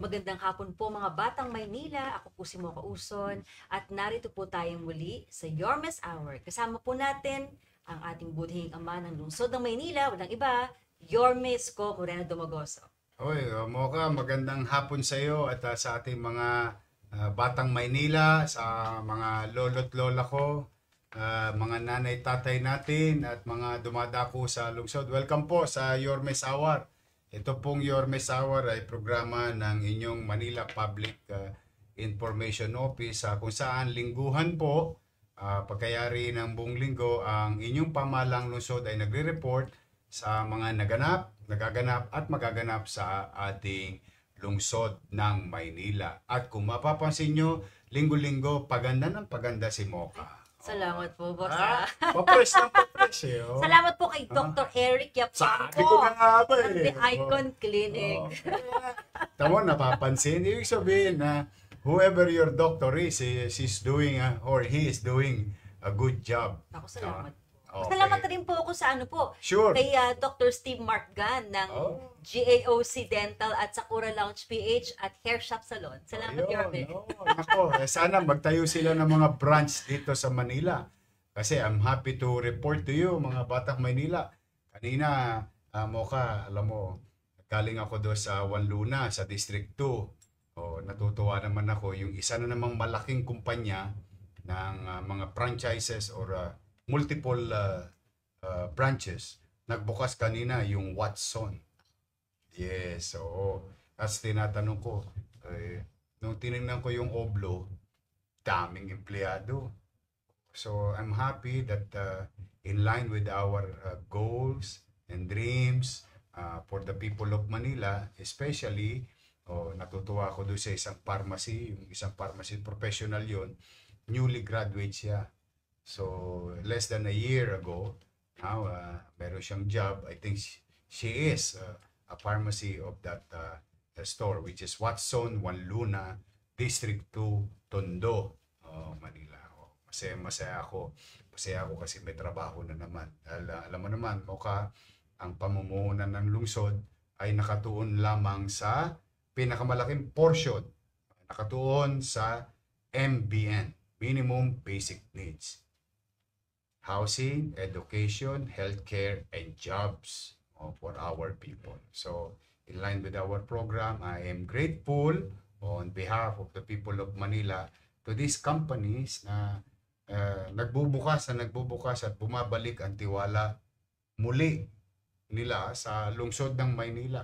Magandang hapon po mga Batang Maynila. Ako po si Mocha Uson at narito po tayong muli sa Yormes Hour. Kasama po natin ang ating budhing ama ng lungsod ng Maynila, walang iba, Yormes Co. Moreno Domagoso. Oy, Mocha, magandang hapon sa iyo at sa ating mga batang Maynila, sa mga lolo't lola ko, mga nanay tatay natin at mga dumadako sa lungsod. Welcome po sa Your Mess Hour. Ito pong Your Mess Hour ay programa ng inyong Manila Public Information Office kung saan lingguhan po, pagkayari ng buong linggo, ang inyong pamahalang lungsod ay nagre-report sa mga nagaganap at magaganap sa ating lungsod ng Maynila. At kung mapapansin nyo, linggo-linggo, paganda ng paganda si Mocha. Salamat po, boss. Papres ng papres eh. Salamat po kay Dr. Eric Sabi Yapangko ko na nga ba ng eh. The Icon Clinic. Tamo, napapansin. Ibig sabihin na whoever your doctor is, she's doing or he is doing a good job. Ako, salamat. Okay. Salamat rin po ako sa ano po, Sure. kay Dr. Steve Martgan ng GAOC Dental at Sakura Lounge PH at Hair Shop Salon. Salamat, Yorme. Nako, sana magtayo sila ng mga branch dito sa Manila. Kasi I'm happy to report to you, mga batang Manila. Kanina, Mocha, alam mo, galing ako doon sa Wanluna, sa District 2. Natutuwa naman ako, yung isa na namang malaking kumpanya ng mga franchises or multiple branches. Nagbukas kanina yung Watson. Yes, oo. As tinatanong ko, nung tinignan ko yung Oblo, daming empleyado. So I'm happy that in line with our goals and dreams for the people of Manila, especially, natutuwa ako doon sa isang pharmacy, yung isang pharmacy professional yon, newly graduate siya. So, less than a year ago, now, meron siyang job. I think she is a pharmacy of that store, which is Watson, Wanluna, District 2, Tondo, Manila. Masaya ako. Masaya ako kasi may trabaho na naman. Alam mo naman, Mocha, ang pamumuhunan ng lungsod ay nakatuon lamang sa pinakamalaking portion. Nakatuon sa MBN, Minimum Basic Needs. Housing, education, healthcare, and jobs for our people. So, in line with our program, I am grateful on behalf of the people of Manila to these companies na nagbubukas at bumabalik ang tiwala muli nila sa lungsod ng Maynila.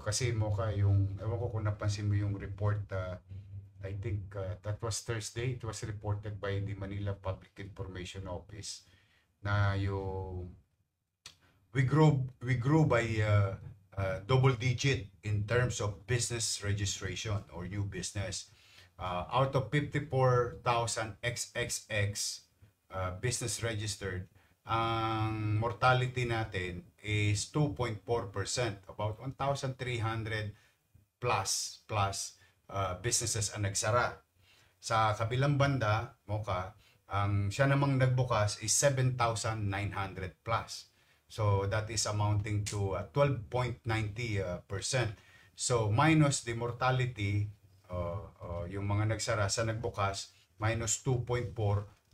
Kasi Mocha, ewan ko kung napansin mo yung report, I think that was Thursday. It was reported by the Manila Public Information Office na we grew by double digit in terms of business registration or new business. Out of 54,000 XXX business registered, ang mortality natin is 2.4%, about 1,300 plus businesses ang nagsara. Sa kabilang banda, Mocha, ang siya namang nagbukas is 7,900 plus. So that is amounting to 12.90%. So minus the mortality, yung mga nagsara sa nagbukas, minus 2.4,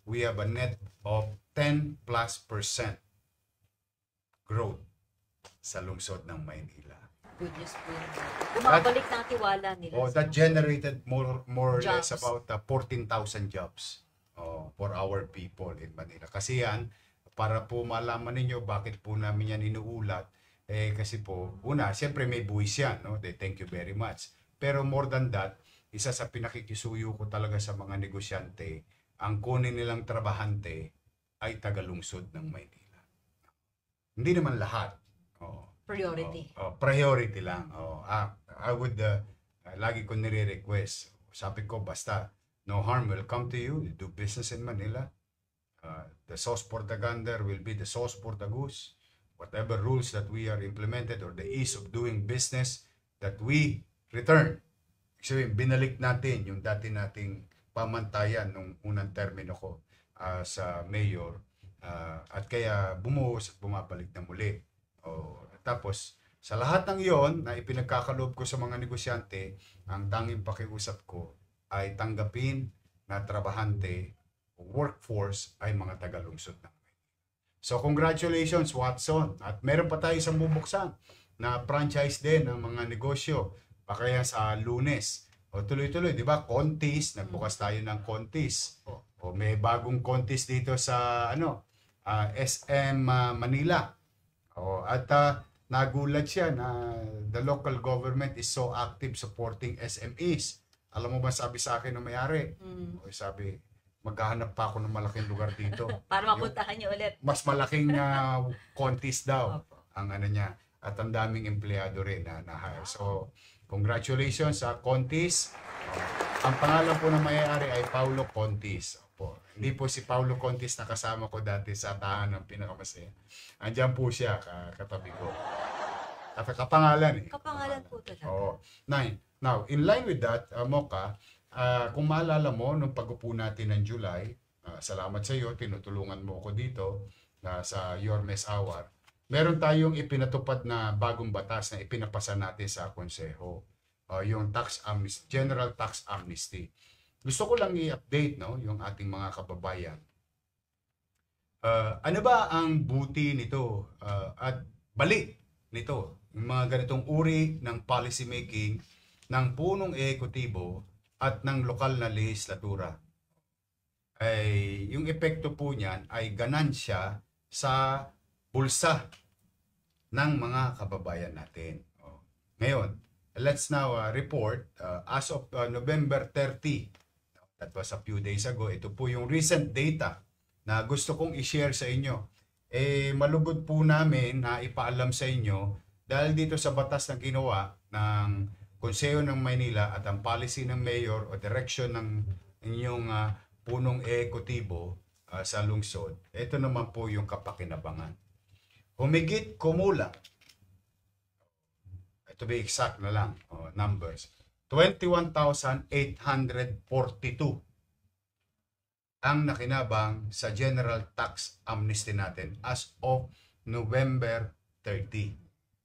we have a net of 10+% growth sa lungsod ng Maynila. Good news po. Bumabalik na ang tiwala nila. That generated more or less Jobs. about 14,000 jobs for our people in Manila. Kasi yan, para po malaman ninyo bakit po namin yan inuulat, kasi po, una, siyempre may buwis yan, no? Thank you very much. Pero more than that, isa sa pinakikisuyo ko talaga sa mga negosyante, ang kunin nilang trabahante ay tagalungsod ng Maynila. Hindi naman lahat. Priority. Priority lang. I would, lagi ko nire-request. Sabi ko, basta, no harm will come to you. You do business in Manila. The sauce for the gander will be the sauce for the goose. Whatever rules that we are implemented or the ease of doing business that we return. So, binalik natin yung dati nating pamantayan nung unang termino ko sa mayor. At kaya bumuhos at bumabalik na muli. Tapos, Sa lahat ng iyon na ipinagkakaloob ko sa mga negosyante, ang tanging pakiusap ko ay tanggapin na trabahante o workforce ay mga taga-lungsod ng Maynila. So congratulations Watson, at meron pa tayo isang bubuksan na franchise din ng mga negosyo pa kaya sa Lunes. O tuloy-tuloy, di ba? Contis, nagbukas tayo ng Contis. O may bagong Contis dito sa SM Manila. O at nagulat siya na the local government is so active supporting SMEs. Alam mo ba sabi sa akin ng may-ari? O sabi, maghahanap pa ako ng malaking lugar dito. Para mapuntahan niyo ulit. Mas malaking Contis daw Opo. ang ano niya. At ang daming empleyado rin na na-hire. So, congratulations sa Contis. Ang pangalan po ng may-ari ay Paulo Contis. Opo. Hindi po si Paulo Contis na kasama ko dati sa tahanan ng Pinakamasaya. Andiyan po siya, katabi ko. Kapangalan eh. Kapangalan po talaga. Oo. Now, in line with that, Mocha, kung maalala mo, nung pag-upo natin ng July, salamat sa iyo, tinutulungan mo ko dito sa Your Mess Hour. Meron tayong ipinatupad na bagong batas na ipinapasa natin sa konseho. Yung General Tax Amnesty. Gusto ko lang i-update yung ating mga kababayan. Ano ba ang buti nito at balik nito? Yung mga ganitong uri ng policy making ng punong ehekutibo at ng lokal na lehislatura. Ay, yung epekto po niyan ay ganansya sa bulsa ng mga kababayan natin. Ngayon, let's now report as of November 30. That was a few days ago. Ito po yung recent data na gusto kong i-share sa inyo. Malugod po namin na ipaalam sa inyo dahil dito sa batas na ginawa ng Konseho ng Maynila at ang policy ng mayor o direction ng inyong punong ehekutibo sa lungsod. Ito naman po yung kapakinabangan. Humigit kumulang, to be exact na lang, numbers, 21,842 ang nakinabang sa General Tax Amnesty natin as of November 30,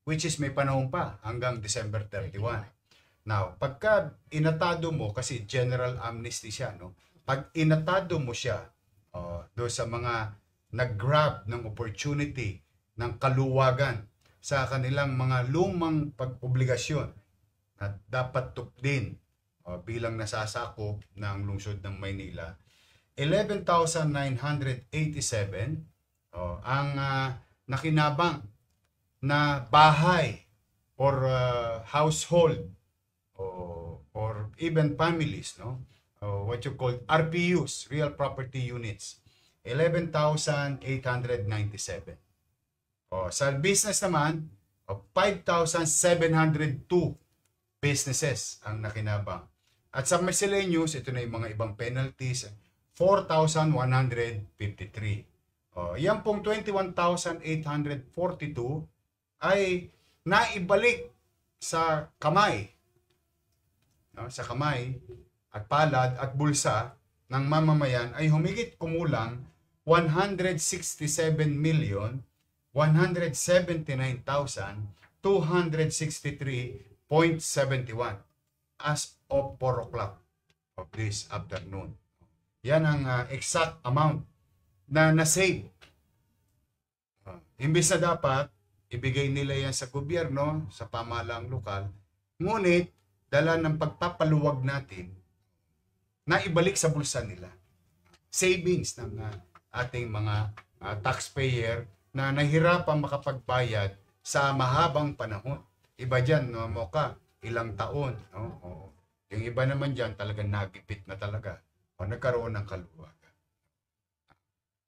which is may panahon pa hanggang December 31. Now, pagka inatado mo, kasi General Amnesty siya, no? Pag inatado mo siya doon sa mga nag-grab ng opportunity ng kaluwagan sa kanilang mga lumang pag-obligasyon na dapat tupdin bilang nasasakop ng lungsod ng Maynila. 11,987 ang nakinabang na bahay or household or even families, no? What you call RPUs, real property units. 11,897. Sa business naman, 5,702 businesses ang nakinabang. At sa miscellaneous, ito na yung mga ibang penalties, 4,153. Yan pong 21,842 ay naibalik sa kamay. Sa kamay at palad at bulsa ng mamamayan ay humigit kumulang 167,179,263.71 as of 4 o'clock of this afternoon. Yan ang exact amount na na-save. Imbis na dapat ibigay nila yan sa gobyerno, sa pamahalaang lokal, ngunit dala ng pagpapaluwag natin na ibalik sa bulsa nila. Savings ng ating mga taxpayer na nahirapang makapagbayad sa mahabang panahon. Iba dyan, no, Mocha, ilang taon. No? Yung iba naman dyan talagang nagipit na talaga o nagkaroon ng kaluwagan.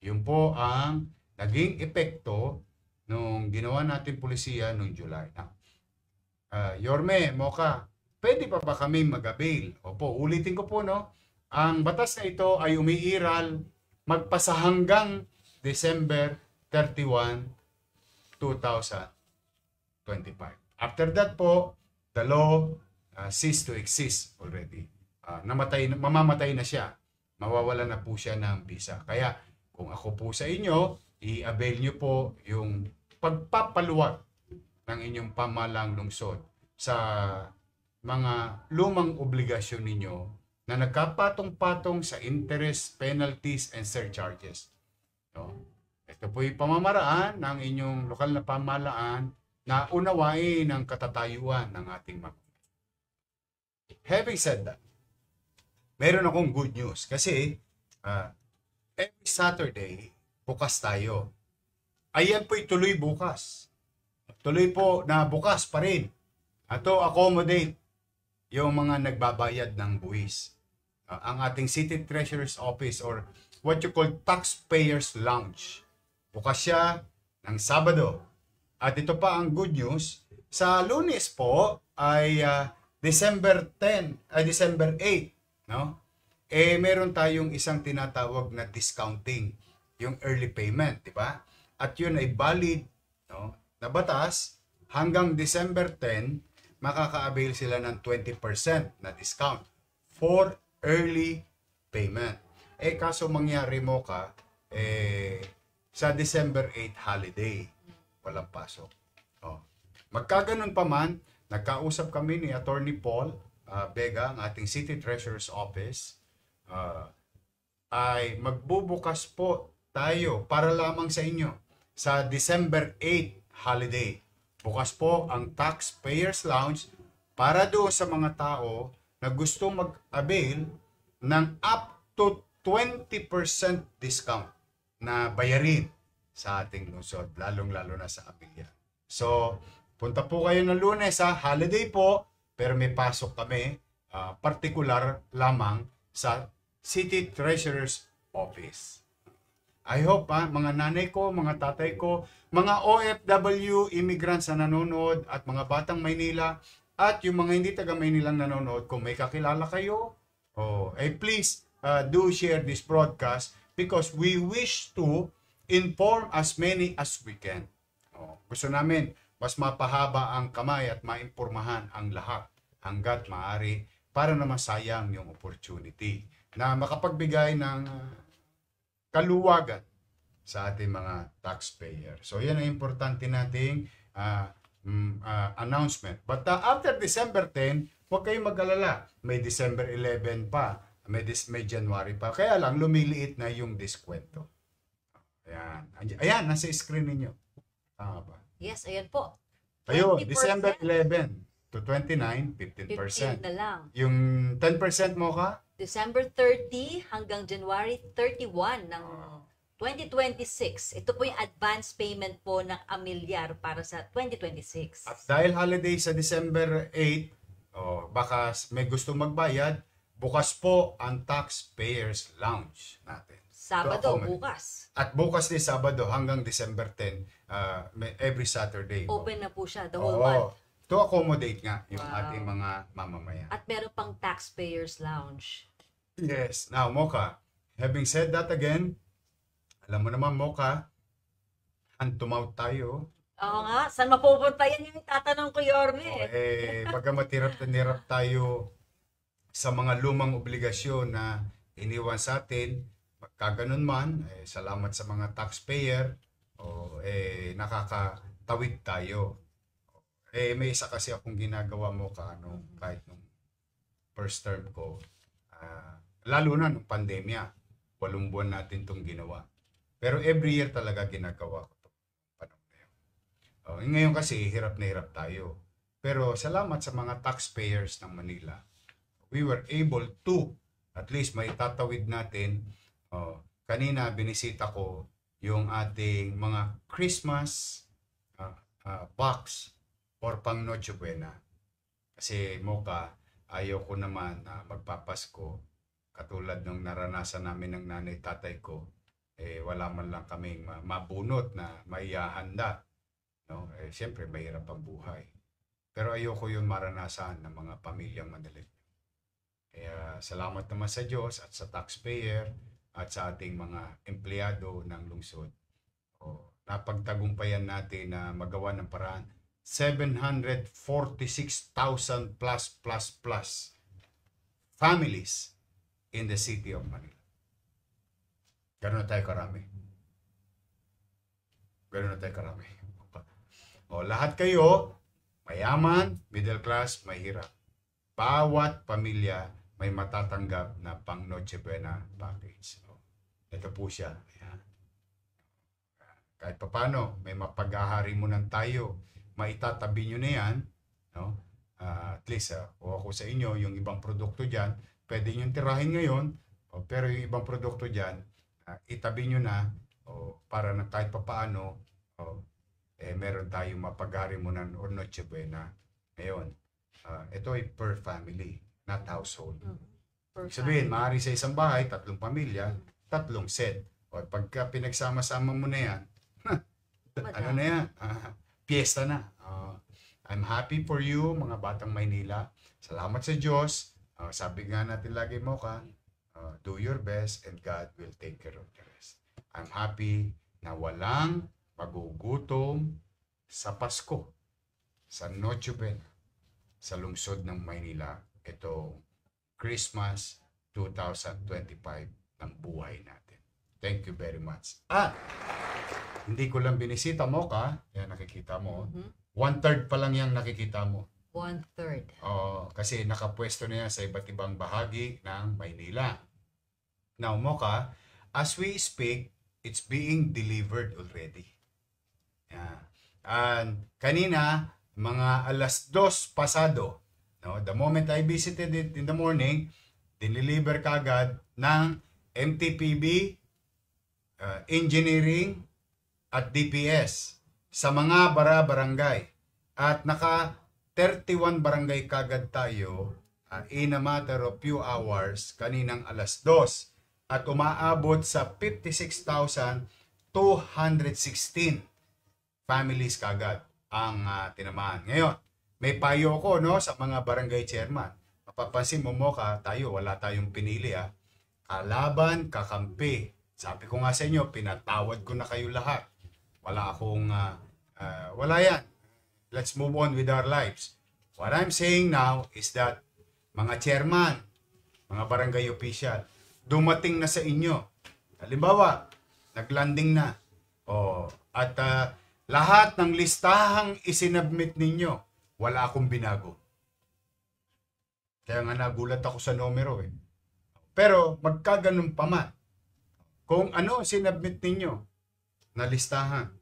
Yun po ang naging epekto nung ginawa natin pulisiya noong July. Yorme, Mocha, pwede pa ba kami mag-avail? Opo, ulitin ko po, no? Ang batas na ito ay umiiral magpasa hanggang December 31, 2025. After that po, the law ceased to exist already. Mamamatay na siya. Mawawala na po siya ng visa. Kaya kung ako po sa inyo, i-avail nyo po yung pagpapaluwag ng inyong pamahalang lungsod sa mga lumang obligasyon ninyo na nagkapatong-patong sa interest, penalties, and surcharges. No? Ito po yung pamamaraan ng inyong lokal na pamahalaan na unawain ang katatayuan ng ating mga. Having said that, meron akong good news kasi every Saturday, bukas tayo. Ayan po'y tuloy bukas. Tuloy po na bukas pa rin. Ato accommodate yung mga nagbabayad ng buwis. Ang ating City Treasurer's Office or what you call Taxpayers Lounge. Bukas siya ng Sabado. At ito pa ang good news. Sa Lunes po ay December 8, no? Meron tayong isang tinatawag na discounting, yung early payment, di ba? At yun ay valid, no, na batas hanggang December 10, makaka-avail sila ng 20% na discount for early payment. Kaso mangyari mo ka, sa December 8 holiday, walang pasok. Magkaganon pa man, nagkausap kami ni Attorney Paul Vega, ang ating City Treasurer's Office, ay magbubukas po tayo para lamang sa inyo sa December 8 holiday. Bukas po ang Taxpayers Lounge para doon sa mga tao na gustong mag-avail ng up to 20% discount na bayarin sa ating lungsod, lalong-lalo na sa Abilia. So, punta po kayo ng Lunes holiday po, pero may pasok kami, particular lamang sa City Treasurer's Office. I hope mga nanay ko, mga tatay ko, mga OFW, immigrants na nanonood at mga batang Maynila at yung mga hindi taga Maynila nanonood, kung may kakilala kayo, please do share this broadcast because we wish to inform as many as we can. Gusto namin mas mapahaba ang kamay at maimpormahan ang lahat hanggat maaari para na masayang yung opportunity na makapagbigay ng kaluwagan sa ating mga taxpayer. So yan ang importante nating announcement. But after December 10, huwag kayong mag-alala. May December 11 pa, may January pa. Kaya lang lumiliit na yung diskwento. Ayan, nasa screen ninyo. Tama ba? Yes, ayan po. Ayun, 20%. December 11 to 29, 15%. 15 na lang. Yung 10% mo ka? December 30 hanggang January 31 ng 2026. Ito po yung advance payment po ng Amilyar para sa 2026. At dahil holiday sa December 8, baka may gusto magbayad, bukas po ang Taxpayers Lounge natin. Sabado, bukas. At bukas din Sabado hanggang December 10, every Saturday. Open na po siya, the whole month. To accommodate nga yung ating mga mamamayan. At meron pang Taxpayers Lounge. Yes. Now, Mocha, having said that again, alam mo naman, Mocha, hand to mouth tayo. Oo nga, saan mapupunta yan yung tatanong ko, Yorme? Bagamat hirap tayo sa mga lumang obligasyon na iniwan sa atin, kaganon man, salamat sa mga taxpayer, nakakatawid tayo. May isa kasi akong ginagawa mo kahit nung first term ko, lalo na nung pandemya, 8 buwan natin itong ginawa. Pero every year talaga ginagawa ko ito. Ngayon kasi hirap na hirap tayo. Pero salamat sa mga taxpayers ng Manila, we were able to, at least may tatawid natin. Kanina binisita ko yung ating mga Christmas box or pang Noche Buena. Kasi Mocha, ayaw ko naman magpapasko katulad nung naranasan namin ng nanay tatay ko, wala man lang kaming mabunot na maihahanda. No? Siyempre, mahirap ang buhay. Pero ayoko yung maranasan ng mga pamilyang Manila. Kaya salamat naman sa Diyos at sa taxpayer at sa ating mga empleyado ng lungsod. Napagtagumpayan natin na magawa ng paraan 746,000 plus families in the city of Manila. Gano'n na tayo karami. O, lahat kayo, mayaman, middle class, mahirap. Bawat pamilya may matatanggap na pang Noche Buena package. O, ito po siya. Ayan. Kahit papano, may mapag-ahari mo ng tayo, maitatabi nyo na yan, no? At least, o ako sa inyo, yung ibang produkto dyan, pwede nyo tirahin ngayon, pero yung ibang produkto dyan, itabi nyo na, para na kahit papaano, meron tayong mapag-ahari mo ng Noche Buena. Ngayon, ito ay per family, not household. Sabihin, maaari sa isang bahay, 3 pamilya, 3 set. O pagka pinagsama-sama mo na yan, ano na yan? Piyesta na. I'm happy for you, mga batang Maynila. Salamat sa Diyos. Sabi nga natin lagi mo ka, do your best and God will take care of the rest. I'm happy na walang magugutom sa Pasko, sa Noche Buena, sa lungsod ng Maynila. Ito, Christmas 2025 ng buhay natin. Thank you very much. Hindi ko lang binisita mo ka. Yan, nakikita mo. 1/3 pa lang yung nakikita mo. 1/3. Kasi nakapwesto na yan sa iba't ibang bahagi ng Maynila. Now, Mocha, as we speak, it's being delivered already. Yeah. And kanina, mga 2:00 pasado, no, the moment I visited it in the morning, dineliver kagad ng MTPB, Engineering, at DPS sa mga barangay. At naka 31 barangay kagad tayo in a matter of few hours kaninang 2:00 at umaabot sa 56,216 families kagad ang tinamaan. Ngayon, may payo ko, no, sa mga barangay chairman. Mapapansin mo ka, wala tayong pinili. Kalaban, kakampi. Sabi ko nga sa inyo, pinatawad ko na kayo lahat. Wala akong, wala yan. Let's move on with our lives. What I'm saying now is that mga chairman, mga barangay official, dumating na sa inyo. Halimbawa, naglanding na. At lahat ng listahang isinabmit ninyo, wala akong binago. Kaya nga nagulat ako sa numero eh. Pero magkaganon pa man, kung ano sinabmit ninyo na listahan,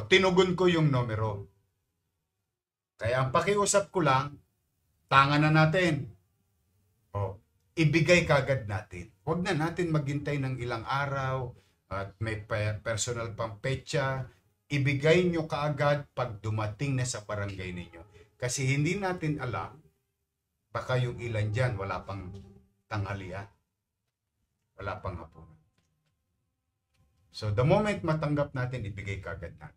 tinugon ko yung numero. Kaya ang pakiusap ko lang, tangan na natin. Ibigay kagad natin. Huwag na natin maghintay ng ilang araw at may personal pang petsa. Ibigay nyo kaagad pag dumating na sa barangay ninyo. Kasi hindi natin alam, baka yung ilan dyan wala pang tanghalian. Wala pang hapunan. So the moment matanggap natin, ibigay kagad natin.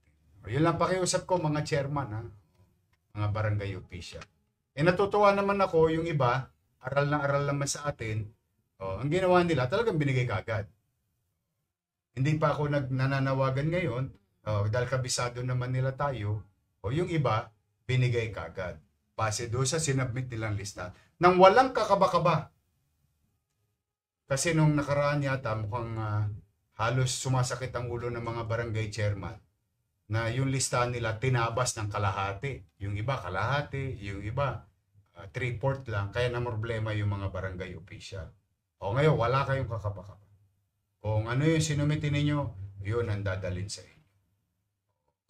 Yun lang pakiusap ko mga chairman, mga barangay official. Natutuwa naman ako yung iba, aral na aral naman sa atin, ang ginawa nila, talagang binigay kagad. Hindi pa ako nananawagan ngayon, dahil kabisado naman nila tayo, yung iba, binigay kagad. Base doon sa sinabmit nilang lista, nang walang kakaba-kaba. Kasi nung nakaraan yata, mukhang halos sumasakit ang ulo ng mga barangay chairman, na yung listahan nila tinabas ng kalahati. Yung iba kalahati, yung iba 3/4 lang. Kaya na problema yung mga barangay official. Ngayon, wala kayong kakaba-kaba. Kung ano yung sinumitin ninyo, yun ang dadalhin sa inyo.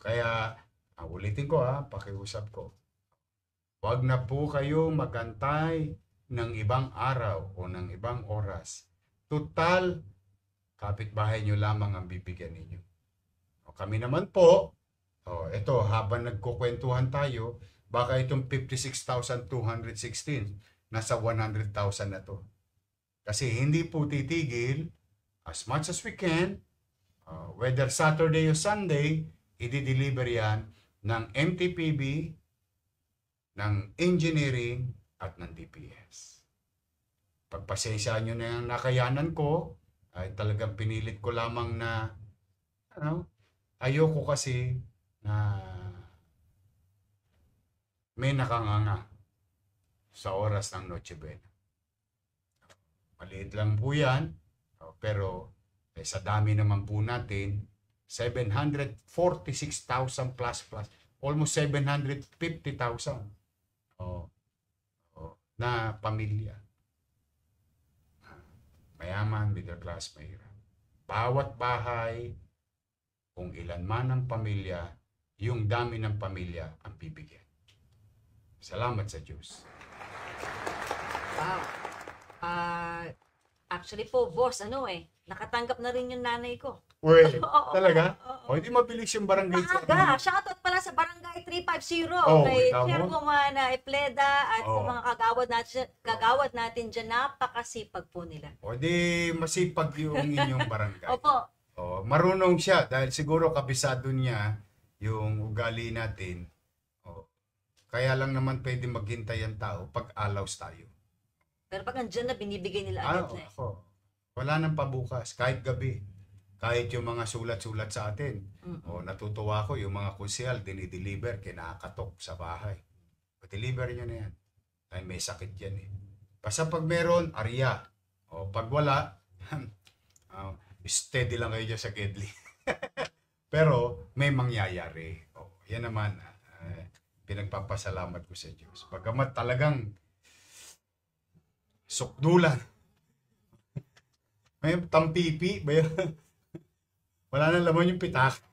Kaya, ulitin ko pakiusap ko. Huwag na po kayo magantay ng ibang araw o ng ibang oras. Total, kapitbahay nyo lamang ang bibigyan ninyo. Kami naman po, ito, habang nagkukwentuhan tayo, baka itong 56,216, nasa 100,000 na to. Kasi hindi po titigil, as much as we can, whether Saturday o Sunday, i-deliver yan ng MTPB, ng Engineering, at ng DPS. Pagpasensyaan nyo na yung nakayanan ko, ay talagang pinilit ko lamang na, ayoko kasi na may nakanganga sa oras ng Noche Buena. Maliit lang po yan, pero sa dami naman po natin, 746,000 plus. almost 750,000 na pamilya. Mayaman, middle class, mahirap. Bawat bahay, kung ilan man ang pamilya, yung dami ng pamilya ang bibigyan. Salamat sa Diyos. Wow. Actually po, boss, nakatanggap na rin yung nanay ko. Uy, Oo, talaga? oo. O, hindi mabilis yung barangay. Maaga. Shoutout pala sa Barangay 350. Oh, Kay tama. Chairwoman Epleda at sa Oh. mga kagawad natin dyan. Napakasipag po nila. O, di masipag yung inyong barangay. Opo. O, marunong siya dahil siguro kabisado niya yung ugali natin. O, kaya lang naman pwede maghintay ang tao pag alaws tayo. Pero pag andyan na, binibigay nila agad na. Ako, wala nang pabukas, kahit gabi. Kahit yung mga sulat-sulat sa atin. O, natutuwa ko, yung mga konsyal, dinideliver, kinakatok sa bahay. Deliver nyo na yan. Ay, may sakit yan eh. Basta pag meron, arya. O, pag wala, steady lang kayo dyan sa Gedli. Pero, may mangyayari. O, yan naman, pinagpapasalamat ko sa Diyos. Pagkamat talagang sukdulan. May tampipi ba yun? Wala nang laman yung pitak.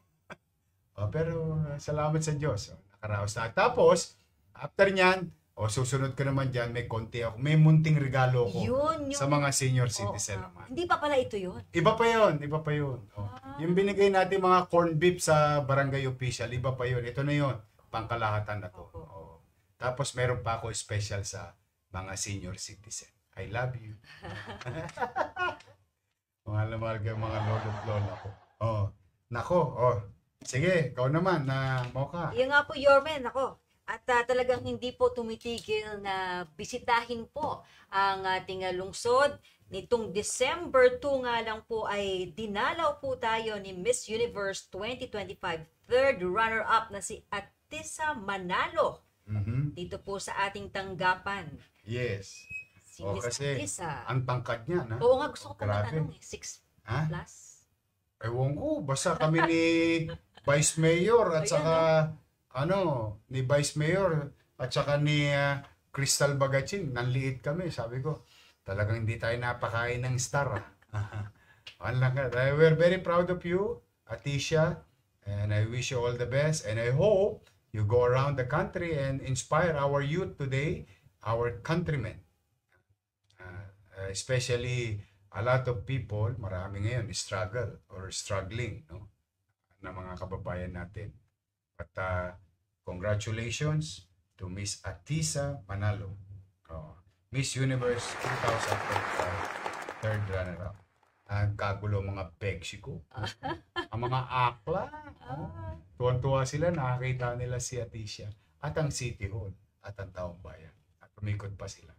Pero salamat sa Diyos. Nakaraos na. Tapos, after nyan, susunod ko naman dyan, may konti ako. May munting regalo ko Yun. sa mga senior citizen naman. Hindi pa pala ito yun. Iba pa yun. Yung binigay natin mga corn beef sa barangay official, iba pa yun. Ito na yun. Pangkalahatan na to. Tapos meron pa ako special sa mga senior citizen. I love you. Mahal na mahal kayo mga lolo't lola ko. Nako. Sige, ikaw naman na Mocha. Yan nga po, Yormen, ako. At talagang hindi po tumitigil na bisitahin po ang ating lungsod. Nitong December 2 nga lang po ay dinalaw po tayo ni Miss Universe 2025 third runner-up na si Atisa Manalo. Dito po sa ating tanggapan. Yes. Si Miss Kasi Atisa. ang tangkad niya, na? Oo nga, gusto ko pa Grabe. matanong 6 plus. Ewan ko, basta kami ni Vice Mayor at Ayan, saka ni Vice Mayor at saka ni Crystal Bagaching, nanliit kami, sabi ko. Talagang hindi tayo napakain ng star. We're very proud of you, Atisha, and I wish you all the best, and I hope you go around the country and inspire our youth today, our countrymen. Especially a lot of people, marami ngayon struggle or struggling, no, na mga kababayan natin. But congratulations to Miss Atisa Manalo, Miss Universe 2025 third runner-up. Ang kagulo mga pegsi ko. Ang mga akla. Tuwan-tuwa sila, nakakita nila si Atisha at ang City Hall at ang taong bayan. At umikot pa sila.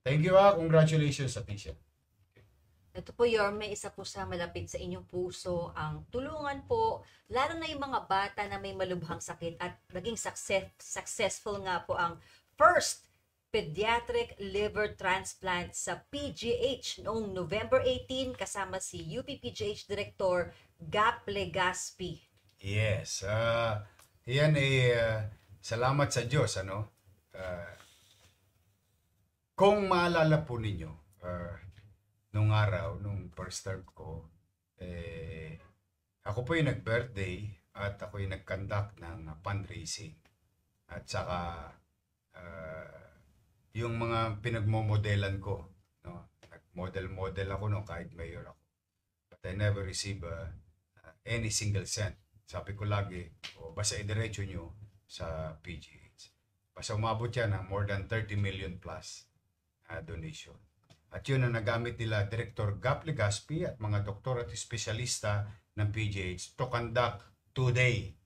Thank you, congratulations, Atisha. Ito po, Yorme, isa po sa malapit sa inyong puso ang tulungan po, lalo na yung mga bata na may malubhang sakit at naging successful nga po ang first pediatric liver transplant sa PGH noong November 18 kasama si UP-PGH Director Gap Legaspi. Yes, yan salamat sa Diyos, kung maalala po ninyo, nung araw, nung first term ko, ako po yung nag-birthday at ako yung nag-conduct ng fundraising. At saka, yung mga pinagmomodelan ko, nag-model ako kahit mayor ako. But I never receive any single cent. Sabi ko lagi, basta idiretso nyo sa PGH. Basta umabot yan ng more than 30 million plus donation. At yun ang nagamit nila Director Gap Legaspi at mga doktor at espesyalista ng PGH to conduct today.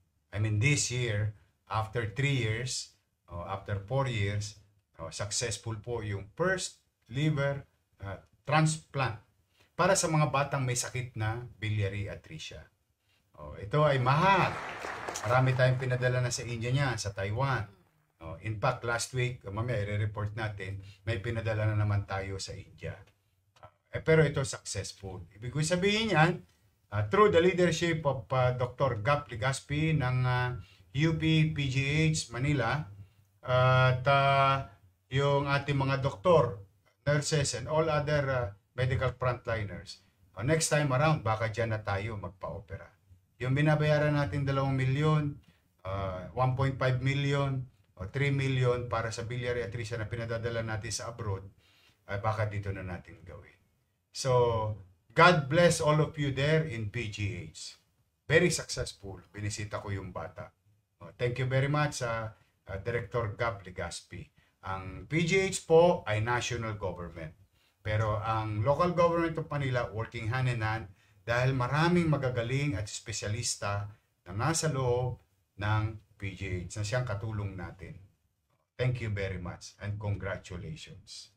This year, after 3 years, after 4 years, successful po yung first liver transplant para sa mga batang may sakit na biliary atresia. Ito ay mahal. Marami tayong pinadala na sa India niya, sa Taiwan. In fact, last week, mamaya i-report natin, may pinadala na naman tayo sa India. Pero ito successful. Ibig sabihin yan, through the leadership of Dr. Gap Legaspi ng UP PGH Manila at yung ating mga doktor, nurses, and all other medical frontliners. Next time around, baka dyan na tayo magpa-opera. Yung binabayaran natin 2 milyon, 1.5 million, o 3 million para sa biliary atresia na pinadadala natin sa abroad, ay baka dito na natin gawin. So, God bless all of you there in PGH. Very successful. Binisita ko yung bata. Thank you very much sa Director Gab Legaspi. Ang PGH po ay national government. Pero ang local government of Manila working hand in hand dahil maraming magagaling at espesyalista na nasa loob ng PGH na siyang katulong natin. Thank you very much and congratulations.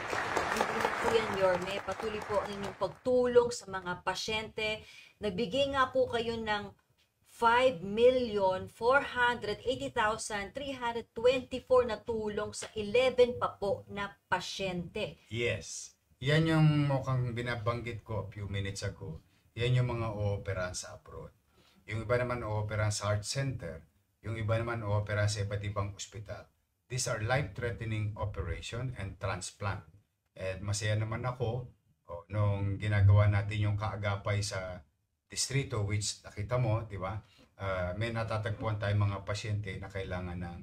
Hindi na po yan, Yorme. Patuloy po ang inyong pagtulong sa mga pasyente. Nagbigay nga po kayo ng 5,480,324 na tulong sa 11 pa po na pasyente. Yes. Yan yung mukhang binabanggit ko a few minutes ago. Yan yung mga ooperahan sa abroad. Yung iba naman ooperahan sa heart center. Yung iba naman ooperahan sa iba't ibang ospital. These are life-threatening operation and transplant. At masaya naman ako nung ginagawa natin yung kaagapay sa distrito, which nakita mo, di ba? May natatagpuan tayong mga pasyente na kailangan ng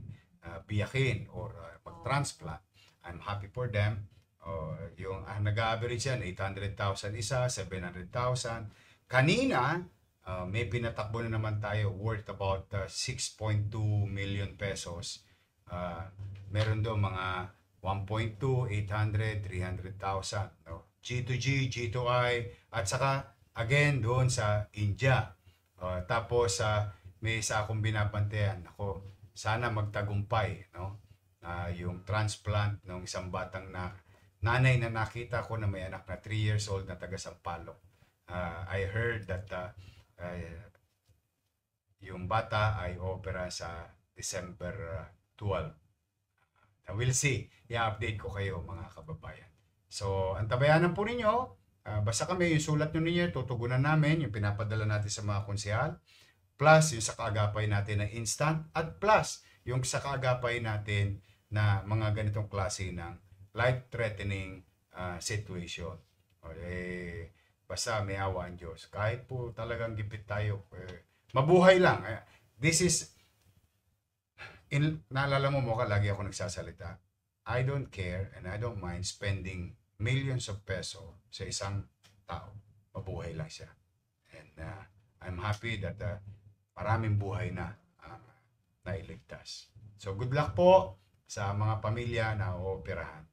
biyakin or mag-transplant. I'm happy for them. Yung nag-average yan, 800,000 isa, 700,000. Kanina, may pinatakbo na naman tayo worth about 6.2 million pesos. Meron doon mga 1.2, 800, 300,000. G2G, G2I, at saka again, doon sa India. Tapos, may isa akong binabantayan. Ako, sana magtagumpay, no? Yung transplant ng isang batang nanay na nakita ko na may anak na 3 years old na taga Sampaloc. I heard that yung bata ay opera sa December 12. We'll see. I-update ko kayo, mga kababayan. So, antabayanan po ninyo. Basta kami, yung sulat nyo ninyo, tutugunan namin, yung pinapadala natin sa mga konsehal, plus yung sa kaagapay natin na instant, at plus yung sa kaagapay natin na mga ganitong klase ng life-threatening situation. Basta may awa ang Diyos. Kahit po talagang gipit tayo, mabuhay lang. This is, naalala mo ka, lagi ako nagsasalita. I don't care and I don't mind spending millions of peso sa isang tao. Mabuhay lang siya. And I'm happy that maraming buhay na nailigtas. So good luck po sa mga pamilya na ooperahan.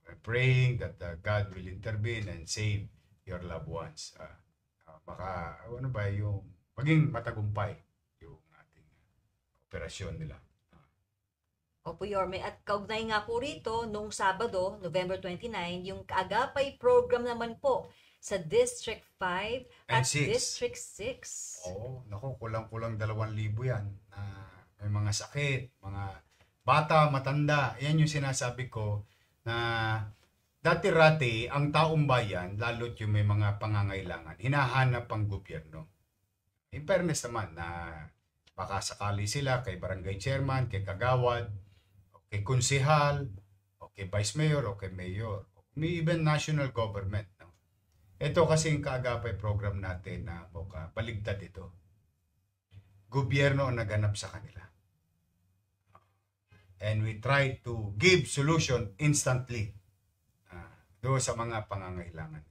We're praying that God will intervene and save your loved ones. Baka, ano ba, yung maging matagumpay yung ating operasyon nila. Opo, Yorme. At kaugnay nga po rito, nung Sabado, November 29, yung kaagapay program naman po sa District 5 at 6. District 6. Oo, naku, kulang-kulang 2,000 yan. May mga sakit, mga bata, matanda. Yan yung sinasabi ko na dati-rati, ang taong bayan, lalo't yung may mga pangangailangan, hinahanap ang gobyerno. In fairness naman na baka sakali sila kay barangay chairman, kay kagawad, kay konsehal, o kay vice mayor, o kay mayor, may even national government. No? Ito kasi yung kaagapay program natin na baligtad ito. Gobyerno ang naganap sa kanila. And we try to give solution instantly doon sa mga pangangailangan.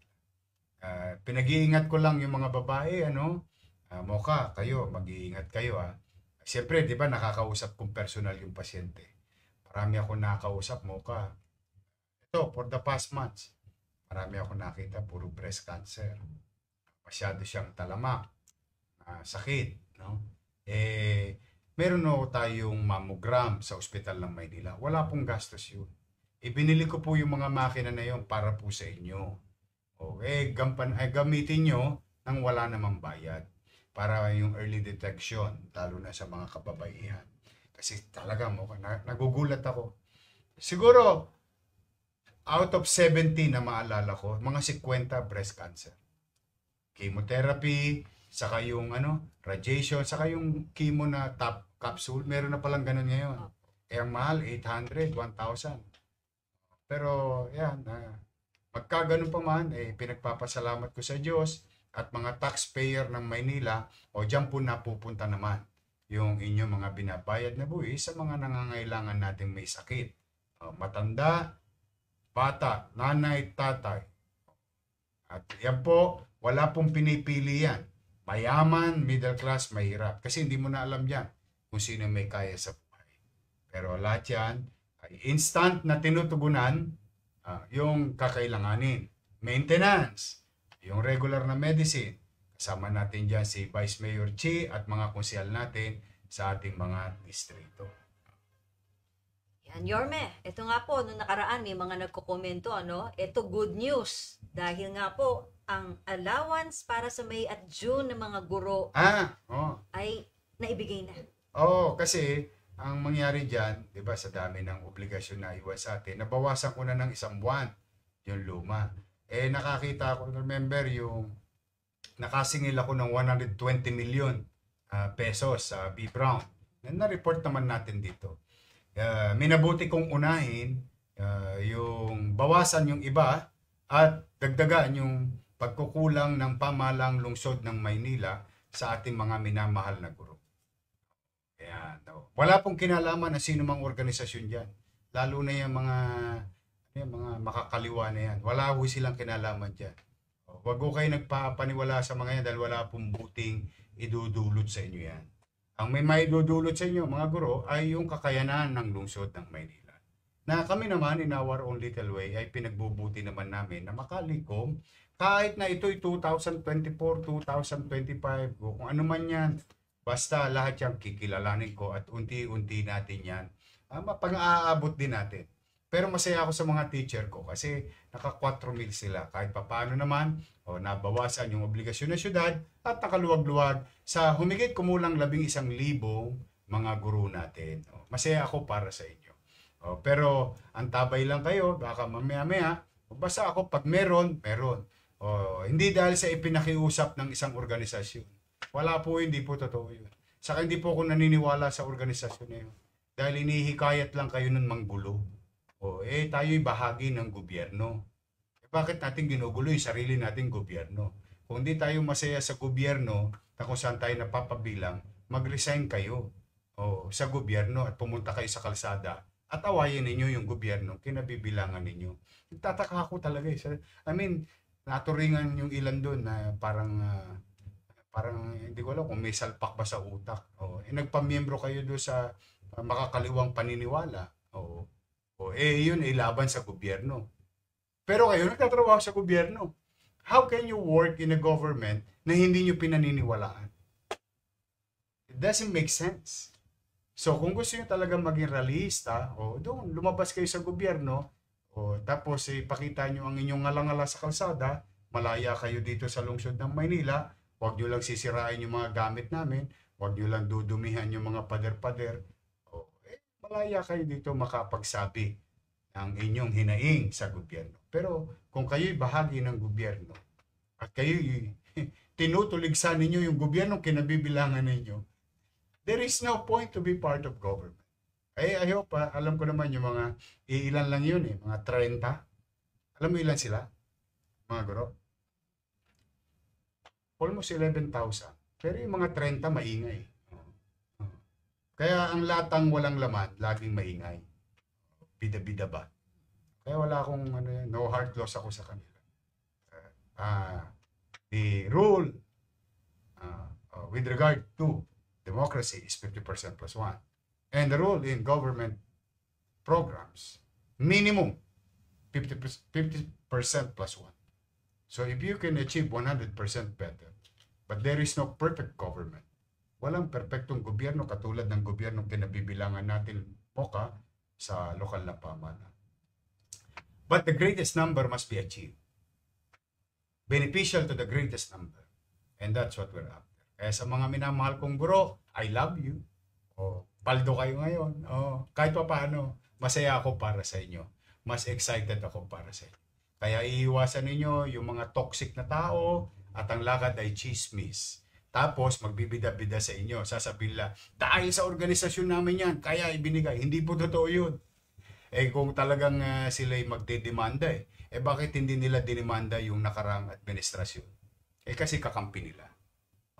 Pinag-iingat ko lang yung mga babae, Moka, kayo, mag-iingat kayo. Siyempre, di ba, nakakausap kong personal yung pasyente. Marami ako nakausap, Moka. Ito, for the past months, marami ako nakita, puro breast cancer. Masyado siyang talamak, sakit, no? Meron tayong mammogram sa ospital ng Maynila. Wala pong gastos yun. Ibinili ko po yung mga makina na yun para po sa inyo. Gamitin nyo nang wala namang bayad. Para yung early detection, lalo na sa mga kababaihan. Kasi talaga nagugulat ako. Siguro, out of 70 na maalala ko, mga 50 breast cancer. Chemotherapy, saka yung radiation, saka yung chemo na top capsule, meron na palang ganun ngayon. Kaya ang mahal, 800, 1,000. Pero yan, magkaganon pa man, pinagpapasalamat ko sa Diyos at mga taxpayer ng Maynila, o diyan po napupunta naman yung inyong mga binabayad na buwis sa mga nangangailangan nating may sakit. Matanda, bata, nanay, tatay. At yan po, wala pong pinipili yan. Mayaman, middle class, mahirap. Kasi hindi mo na alam yan kung sino may kaya sa buhay. Pero lahat yan ay instant na tinutugunan yung kakailanganin. Maintenance, yung regular na medicine. Kasama natin dyan si Vice Mayor Chi at mga konsyal natin sa ating mga distrito. Yan, Yorme, ito nga po, nung nakaraan may mga nagkokomento, ito good news. Dahil nga po, ang allowance para sa May at June ng mga guro ay naibigay na. Kasi ang mangyari dyan, di ba, sa dami ng obligasyon na iwan sa atin, nabawasan ko na ng 1 buwan yung luma. Nakakita ako, remember, yung nakasingil ako ng 120 million pesos sa B. Brown. Na-report naman natin dito. Minabuti kong unahin yung bawasan yung iba at dagdagan yung pagkukulang ng pamahalang lungsod ng Maynila sa ating mga minamahal na guro. Wala pong kinalaman na sino mang organisasyon dyan. Lalo na yung mga makakaliwa na yan. Wala ho silang kinalaman dyan. Huwag ko kayo nagpapaniwala sa mga yan dahil wala pong buting idudulot sa inyo yan. Ang may maidudulot sa inyo, mga guro, ay yung kakayanan ng lungsod ng Maynila. Na kami naman, in our own little way, ay pinagbubuti naman namin na makalikom kahit na ito'y 2024, 2025, o kung ano man yan. Basta lahat yan kikilalanin ko at unti-unti natin yan. Mapang-aabot din natin. Pero masaya ako sa mga teacher ko kasi naka 4,000 sila. Kahit papaano naman, nabawasan yung obligasyon ng syudad at nakaluwag-luwag sa humigit kumulang 11,000 mga guro natin. Masaya ako para sa inyo. Pero ang tabay lang kayo, baka mamaya-maya, basta ako pag meron. Hindi dahil sa ipinakiusap ng isang organisasyon. Wala po, hindi po totoo yun. Saka hindi po ako naniniwala sa organisasyon na yun. Dahil inihikayat lang kayo nun manggulo. Tayo'y bahagi ng gobyerno. Bakit natin ginugulo yung sarili nating gobyerno? Kung hindi tayo masaya sa gobyerno, na kung saan tayo napapabilang, mag-resign kayo sa gobyerno at pumunta kayo sa kalsada at awayin ninyo yung gobyerno, kinabibilangan ninyo. Nagtataka ako talaga. Naturingan yung ilan doon na parang hindi ko alam kung may salpak ba sa utak. Nagpamiyembro kayo doon sa makakaliwang paniniwala. Yun ay laban sa gobyerno. Pero kayo nagtatrabaho sa gobyerno. How can you work in a government na hindi nyo pinaniniwalaan? It doesn't make sense. So kung gusto nyo talaga maging realista, doon, lumabas kayo sa gobyerno, tapos ipakita nyo ang inyong ngalangala sa kalsada, malaya kayo dito sa lungsod ng Maynila, huwag nyo lang sisirain yung mga gamit namin, huwag nyo lang dudumihan yung mga pader-pader, malaya kayo dito makapagsabi ng inyong hinaing sa gobyerno. Pero kung kayo'y bahagi ng gobyerno at kayo'y tinutuligsan ninyo yung gobyerno kinabibilangan ninyo, there is no point to be part of government. I hope, alam ko naman yung mga ilan lang yun mga 30. Alam mo ilan sila? Mga guro? Almost 11,000. Pero yung mga 30 maingay. Kaya ang latang walang laman, laging maingay. Bida-bida ba? Kaya wala akong no heart loss ako sa kanila. The rule with regard to democracy is 50% plus 1. And the rule in government programs, minimum 50% plus 1. So if you can achieve 100% better, but there is no perfect government. Walang perpektong gobyerno katulad ng gobyernong kinabibilangan natin sa lokal na pamahalaan. But the greatest number must be achieved. Beneficial to the greatest number. And that's what we're after. Kaya sa mga minamahal kong guro, I love you. Paldo kayo ngayon. Kahit pa paano, masaya ako para sa inyo. Mas excited ako para sa inyo. Kaya iiwasan ninyo yung mga toxic na tao at ang lakad ay chismis. Tapos magbibida-bida sa inyo. Sasabihin nila, dahil sa organisasyon namin yan, kaya ibinigay. Hindi po totoo yun. Kung talagang sila'y magdedemanda bakit hindi nila dinimanda yung nakarang administrasyon? Kasi kakampi nila.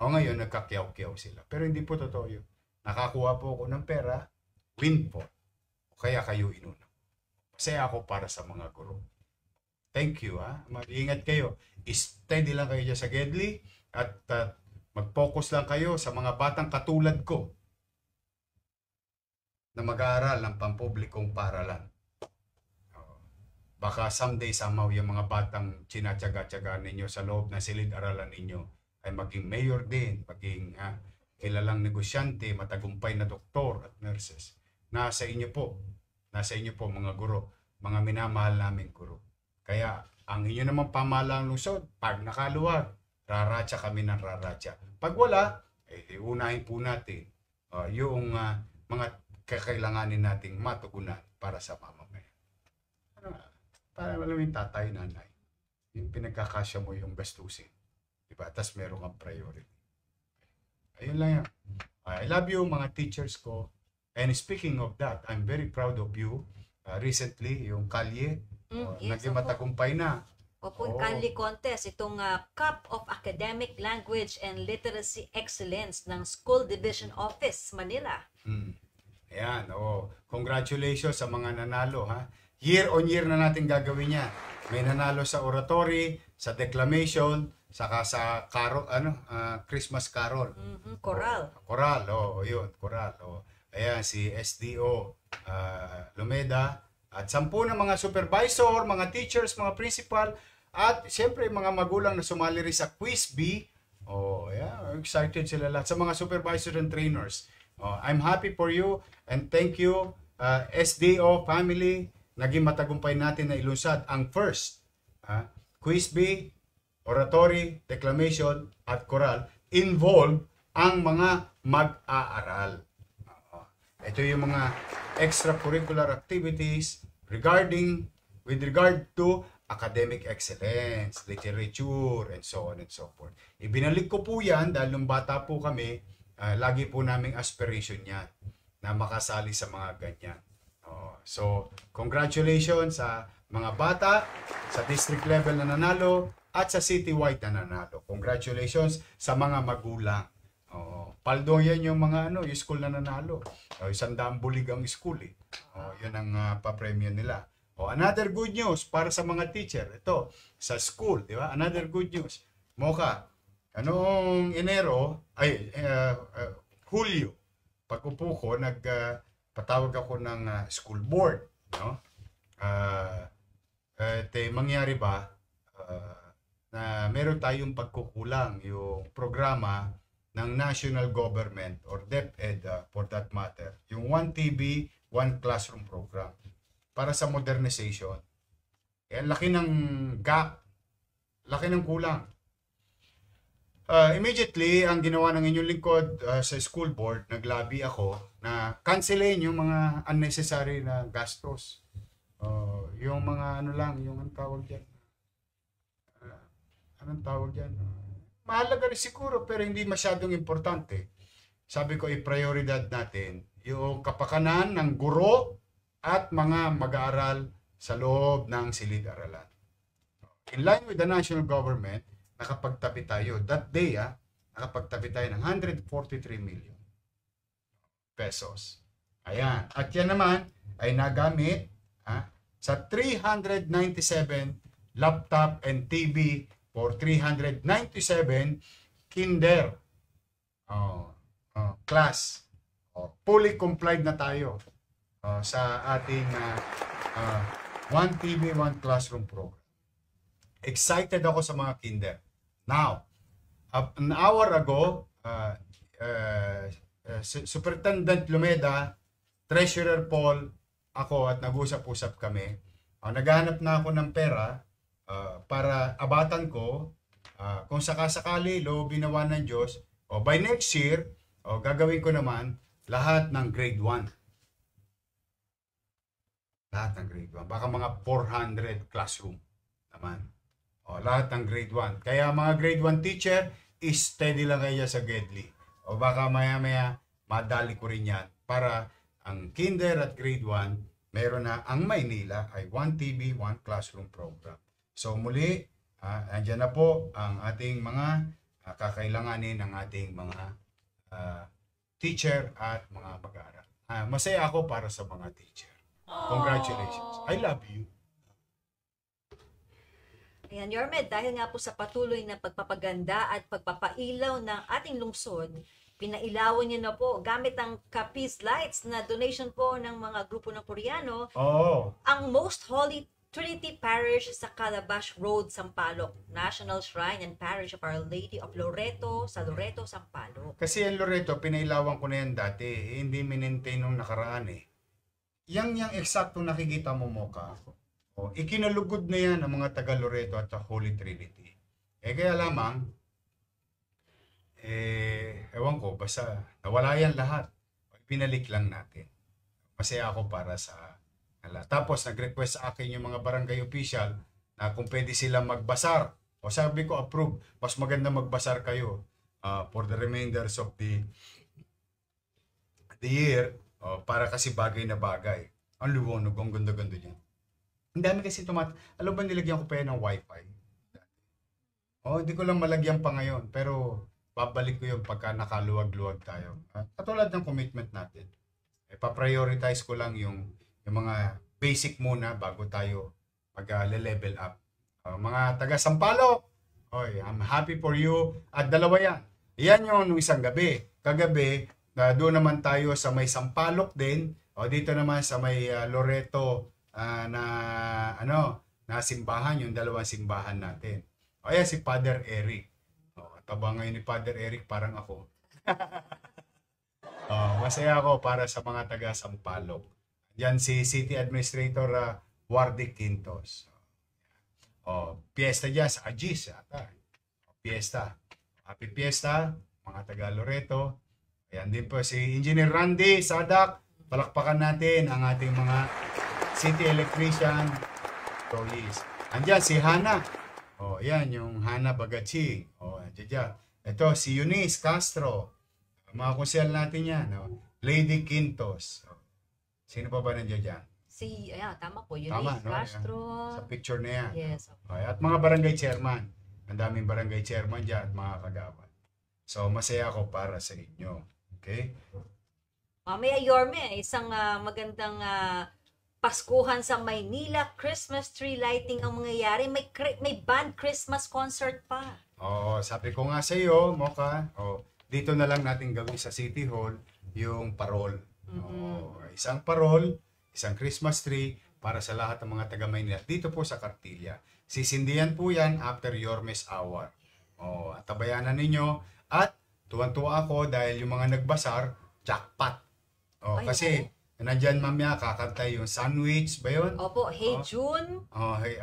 O ngayon, nagkakyaw-kyaw sila. Pero hindi po totoo yun. Nakakuha po ako ng pera, windfall. O kaya kayo inuna. Masaya ako para sa mga guro. Thank you, ha. Mag-ingat kayo. Steady lang kayo dyan sa Gedli at mag-focus lang kayo sa mga batang katulad ko na mag-aaral ng pampublikong paaralan. Baka someday somehow yung mga batang tsinatsaga-tsaga ninyo sa loob ng silid-aralan ninyo ay maging mayor din, maging kilalang negosyante, matagumpay na doktor at nurses. Nasa inyo po mga guro, mga minamahal naming guro. Kaya ang inyo namang pamahalang lungsod, pag nakaluwag, raratsa kami ng raratsa. Pag wala, unahin po natin yung mga kakailanganin nating matugunan para sa mamamayan. Para alam yung tatay, nanay, yung pinagkakasya mo yung gastusin. Diba? Tapos meron kang priority. Ayun lang yan. I love you mga teachers ko. And speaking of that, I'm very proud of you. Recently, yung kalye, naging matagumpay na. Opo, yung Canli Contest, itong Cup of Academic Language and Literacy Excellence ng School Division Office, Manila. Ayan, congratulations sa mga nanalo, ha. Year on year na natin gagawin yan. May nanalo sa oratory, sa declamation, saka sa Christmas carol. Choral. Choral, yun, choral. Ayan, si SDO Lumeda, at 10 na mga supervisor, mga teachers, mga principal, at siyempre mga magulang na sumali rin sa Quiz Bee. Excited sila lahat. Sa mga supervisor and trainers. I'm happy for you and thank you SDO family. Naging matagumpay natin na ilunsad ang first Quiz Bee, oratory, declamation, at choral. Involve ang mga mag-aaral. Ito yung mga extracurricular activities with regard to academic excellence, literature, and so on and so forth. Ibinalik ko po yan dahil nung bata po kami, lagi po naming aspiration yan na makasali sa mga ganyan. So, congratulations sa mga bata sa district level na nanalo at sa citywide na nanalo. Congratulations sa mga magulang. Paldo yan yung mga yung school na nanalo. 100 bulig ang school yun ang papremyo nila. Another good news para sa mga teacher. Ito, sa school, di ba? Another good news. Moka, anong Hulyo, pag-upo ko, patawag ako ng school board. No? Mangyari ba na meron tayong pagkukulang yung programa ng national government or DepEd for that matter, yung 1TB, 1 classroom program para sa modernization. Laki ng gap, laki ng kulang. Immediately, ang ginawa ng inyong lingkod sa school board, naglabi ako na cancelin yung mga unnecessary na gastos. Yung mga yung anong tawag dyan? Mahalaga rin siguro pero hindi masyadong importante. Sabi ko, i-prioridad natin yung kapakanan ng guro at mga mag-aaral sa loob ng silid-aralan. In line with the national government, nakapagtabi tayo. That day, nakapagtabi tayo ng 143 million pesos. Ayan. At yan naman ay nagamit sa 397 laptop and TV for 397 kinder class. Fully complied na tayo sa ating 1 TV, 1 classroom program. Excited ako sa mga kinder. Now, an hour ago, Superintendent Lumeda, Treasurer Paul, ako at nag-usap-usap kami. Naghahanap na ako ng pera para abatan ko kung sakasakali loobin nawa ng Diyos by next year gagawin ko naman lahat ng grade 1, baka mga 400 classroom naman, lahat ng grade 1. Kaya mga grade 1 teacher, steady lang kayo sa Gedli. O baka maya-maya, madali ko rin yan. Para ang kinder at grade 1, meron na ang Maynila ay 1 TV, 1 classroom program. So muli, andyan na po ang ating mga kakailanganin ng ating mga teacher at mga mag-aaral. Masaya ako para sa mga teacher. Congratulations. I love you. Ayan, Yorme, dahil nga po sa patuloy na pagpapaganda at pagpapailaw ng ating lungsod, pinailawan niyo na po gamit ang Capiz Lights na donation po ng mga grupo ng Koreano, ang Most Holy Trinity Parish sa Calabash Road, Sampaloc, National Shrine and Parish of Our Lady of Loreto, sa Loreto, Sampaloc. Kasi yung Loreto, pinailawan ko na yan dati, hindi minintay nung nakaraan eh. Yang eksakto nakikita mo, Mocha, ikinalugod na yan ng mga taga Loreto at Holy Trinity. Kaya lamang, ewan ko, basta nawala yan lahat. Pinalik lang natin. Masaya ako para sa lahat. Tapos nag-request sa akin yung mga barangay official na kung pwede sila magbasar. O sabi ko, approve. Mas maganda magbasar kayo for the remainders of the year para kasi bagay na bagay. Ang luwag, ang ganda-ganda niya. Ang dami kasi alam ba nilagyan ko pa yan ng wifi? Hindi ko lang malagyan pa ngayon. Pero babalik ko yun pagka nakaluwag-luwag tayo. Katulad ng commitment natin. Pa-prioritize ko lang yung mga basic muna bago tayo mag-level up. Mga taga Sampaloc, I'm happy for you. At dalawa yan. Yan yung isang gabi. Kagabi, doon naman tayo sa may Sampaloc din. Dito naman sa may Loreto na simbahan, yung dalawang simbahan natin. Ayan si Father Eric. Taba ngayon ni Father Eric, parang ako. Masaya ako para sa mga taga Sampaloc. Yan si City Administrator Wardic Quintos. Fiesta dyan sa Agis. Fiesta. Happy Fiesta, mga taga Loreto. Ayan din po si Engineer Randy Sadak. Palakpakan natin ang ating mga City Electrician employees. Andyan si Hana. Yan yung Hana Bagachi. Andyan. Ito si Eunice Castro. Mga kusyal natin yan. Lady Quintos. Sino pa ba nandiyan dyan? Tama po. Eunice Castro. Sa picture na yan. Yes. At mga barangay chairman. Ang daming barangay chairman dyan at mga kagawad. So, masaya ako para sa inyo. Okay? Mamaya, Yorme, isang magandang Paskuhan sa Maynila, Christmas tree lighting ang mangyayari. May band Christmas concert pa. Sabi ko nga sa iyo, Mocha, dito na lang natin gawin sa City Hall yung parol. Isang parol, isang Christmas tree para sa lahat ng mga taga Maynila. Dito po sa Cartilla. Sisindihan po yan after Yormes Hour. At tabayanan ninyo. At tuwan-tuwa ako dahil yung mga nagbasar, jackpot. Kasi nandyan mamaya kakanta yung Sandwich ba yun? Opo, Hey June.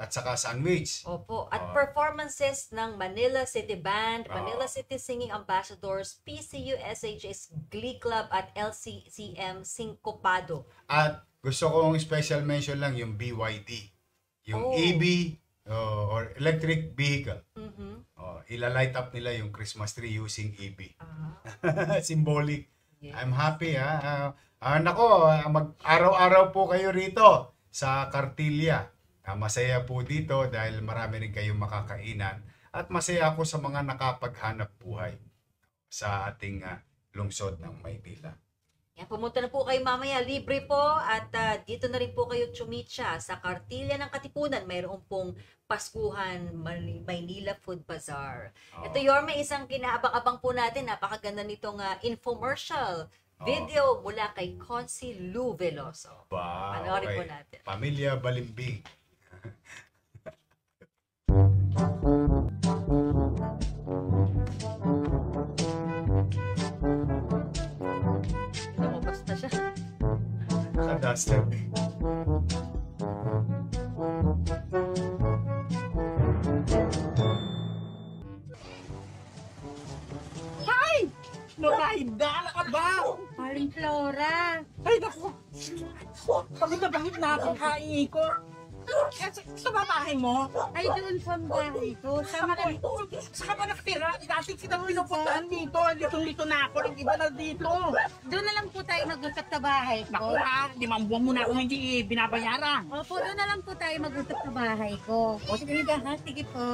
At saka Sandwich. Opo, at performances ng Manila City Band, Manila City Singing Ambassadors, PCU SHS Glee Club at LCCM Syncopado. At gusto kong special mention lang yung BYD. Yung EV or electric vehicle. Ilalight up nila yung Christmas tree using EV. Symbolic. Yes. I'm happy araw-araw po kayo rito sa Cartilla. Masaya po dito dahil marami rin kayong makakainan. At masaya ako sa mga nakapaghanap buhay sa ating lungsod ng Maynila. Pumunta na po kayo mamaya, libre po, at dito na rin po kayo tsumitsa sa Cartilla ng Katipunan. Mayroon pong Paskuhan Maynila Food Bazaar. Ito, Yorme, isang kinaabang-abang po natin. Napakaganda nitong infomercial video mula kay Consi Lou Veloso. Panoorin po natin. Pamilya Balimbing. Basta siya. Naka-duster. Hi! Loraida, ano ka ba? Maring Flora. Ay, naku. Pagod na bakit nakakain ko? Sa babae mo? Ay, doon po ang bahay ko. Sama ka. Saan ka ba nakatira? Dati kita pinupuntahan dito. Litong-lito na ako. Nag-iba na dito. Doon na lang po tayo mag-usap sa bahay Naku ko. ha, 5 buwan mo na akong hindi binabayaran. Opo, doon na lang po tayo mag-usap sa bahay ko. O, sige ka ha? Sige po.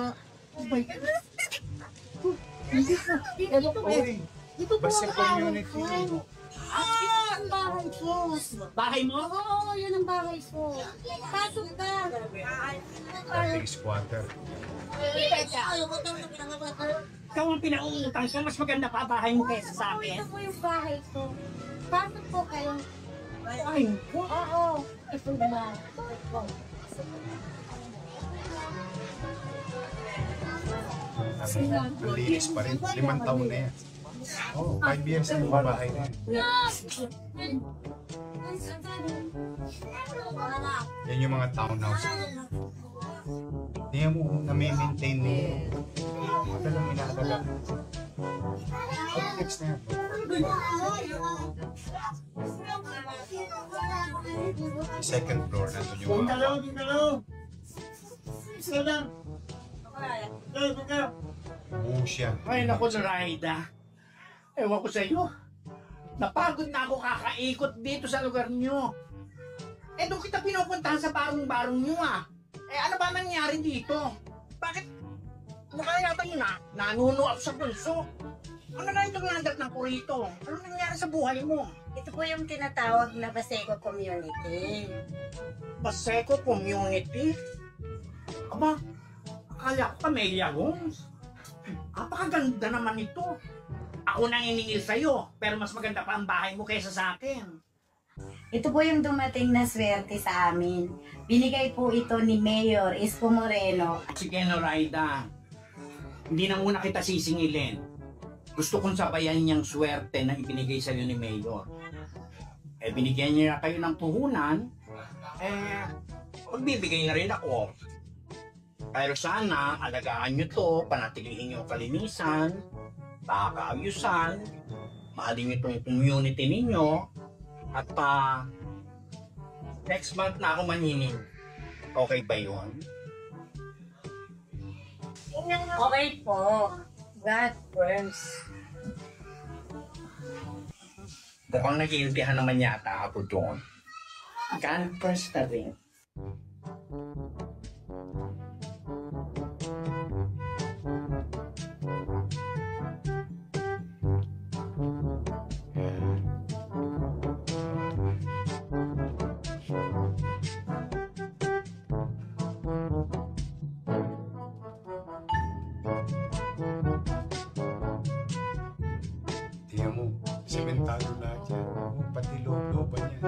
Ano to Oy, Dito po basta ang bahay community. ko. Ah, ang bahay ko. Bahay mo? Oo, yun ang bahay ko. Pasok ka. Dating squatter. Ikaw ang pinauutang ko. Mas maganda pa bahay mo kaysa sa akin. Ito po yung bahay ko. Pasok po kayo. Bahay mo? Oo, ito yung bahay ko. Ang linis pa rin. 5 taon na yan. Oh, 5 years na yung babae na yan. Yan yung mga townhouse. Tingnan mo, nami-maintain niyo. Madalang inaalaga. Complex na yan. Second floor na doon yung mga buhos yan. Ay, naku, Zoraida. Ewan ko sa iyo. Napagod na ako kakaikot dito sa lugar niyo. Eh, doon kita pinupuntahan sa barong-barong niyo ah. Eh, ano ba nangyari dito? Bakit? Mukha yata yun ah. Nanuno ako sa pulso. Ano na itong landat ng kurito? Ano nangyari sa buhay mo? Ito po yung tinatawag na Baseco Community. Baseco Community? Aba, akala ko Camellia Homes. Napakaganda naman ito. Ako nang iningil sa'yo, pero mas maganda pa ang bahay mo kaysa sa akin. Ito po yung dumating na swerte sa amin. Binigay po ito ni Mayor Isko Moreno. Sige, Noraida. Hindi na muna kita sisingilin. Gusto kong sabayan niyang swerte na ibinigay sa'yo ni Mayor. Eh, binigyan niya kayo ng puhunan, eh, magbibigay na rin ako. Pero sana, alagaan niyo to, panatilihin niyo ang kalinisan, pakakaayusan, mahalin niyo itong community ninyo, at next month na ako manining. Okay ba yun? Okay po. God first. Mukhang nag-iintihan naman yata ako doon. God first na rin. Tingnan mo, sementado lahat yan. Pati loob-looban yan.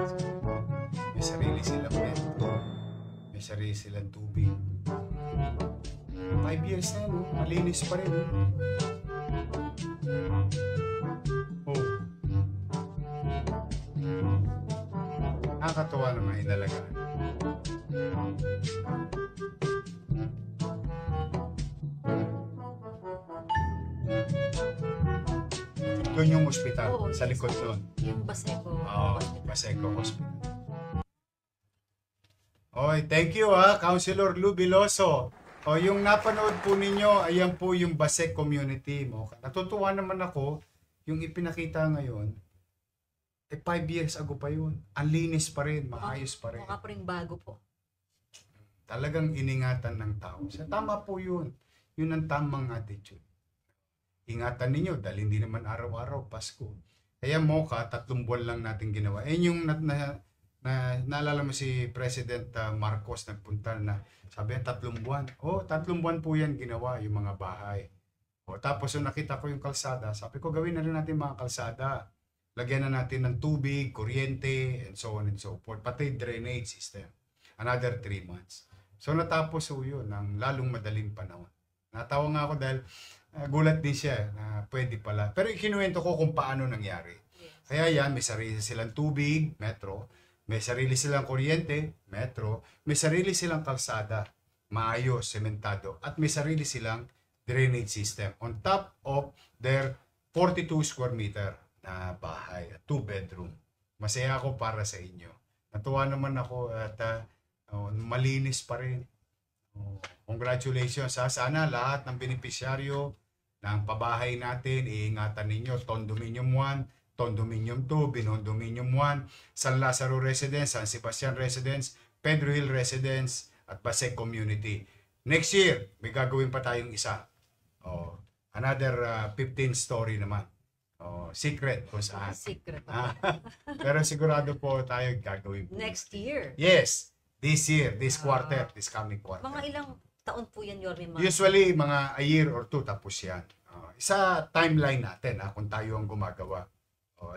May sarili silang metro. May sarili silang tubig. 5 years na yan, oh. Malinis pa rin. Oh. Nakakatuwa naman inalagaan. Doon yung ospital, Oo, sa yes. likod doon. Yung Baseco Oo, Hospital. Baseco Hospital. Oy, thank you Councilor Lou Biloso. O yung napanood po ninyo, ayan po yung Basec community mo. Natutuwa naman ako, yung ipinakita ngayon, 5 years ago pa yun. Ang linis pa rin, maayos pa rin. Mukha pa rin bago po. Talagang iningatan ng tao. Sa tama po yun. Yun ang tamang attitude. Ingatan ninyo dahil hindi naman araw-araw Pasko. Kaya Mocha, 3 buwan lang natin ginawa. Yung naalala mo si President Marcos nagpunta na sabi niya 3 buwan. Oh, 3 buwan po yan ginawa yung mga bahay. O, tapos yung nakita ko yung kalsada, sabi ko gawin na rin natin mga kalsada. Lagyan na natin ng tubig, kuryente, and so on and so forth. Pati drainage system. Another 3 months. So natapos po yun ng lalong madaling panahon. Natawa nga ako dahil gulat din siya na pwede pala. Pero ikinuwento ko kung paano nangyari. Kaya yan, may sarili silang tubig, metro. May sarili silang kuryente, metro. May sarili silang kalsada, maayos, sementado. At may sarili silang drainage system on top of their 42 square meter na bahay, 2 bedroom. Masaya ako para sa inyo. Natuwa naman ako at malinis pa rin. Congratulations. Sana lahat ng benepisyaryo ng pabahay natin, iingatan ninyo. Condominium 1, Condominium 2, Binondominium 1, San Lazaro Residence, San Sebastian Residence, Pedro Hill Residence, at Pasig Community. Next year, may gagawin pa tayong isa. Another 15 story naman. Secret kung saan. Secret. Pero sigurado po tayo gagawin po. Next year. Yes. This year, this quarter, this coming quarter. Mga ilang taon po yan, Yorme? Usually, mga a year or two tapos yan. Isa timeline natin kung tayo ang gumagawa.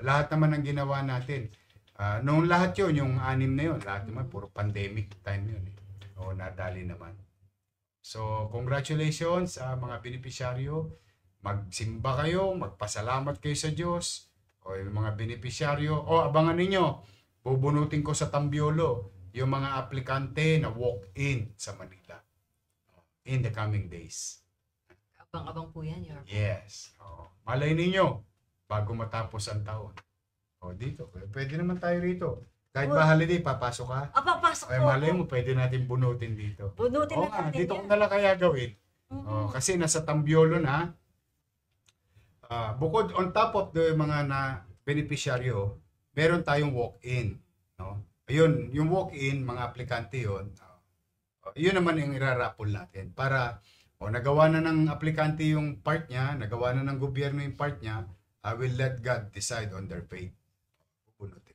Lahat naman ang ginawa natin. Noong lahat yun, yung 6 na yun, lahat naman, puro pandemic time yun. Nadali naman. So, congratulations sa mga benepisyaryo. Magsimba kayo, magpasalamat kayo sa Diyos. Yung mga benepisyaryo. Abangan ninyo, bubunutin ko sa Tambiolo yung mga aplikante na walk-in sa Manila in the coming days. Abang-abang po yan, Yorme. Yes. Malay ninyo, bago matapos ang taon. Dito, pwede naman tayo rito. Kahit ba holiday, papasok ka? Papasok po. Malay mo, pwede natin bunutin dito. Bunutin natin dito yan. ko nala kaya gawin. Kasi nasa Tambiolo na. Bukod on top of the mga benepisyaryo, meron tayong walk-in. Ayun, yung walk-in, mga aplikante yun. Yun naman yung irarapol natin. Para nagawa na ng aplikante yung part niya, nagawa na ng gobyerno yung part niya, I will let God decide on their fate. Bubunutin.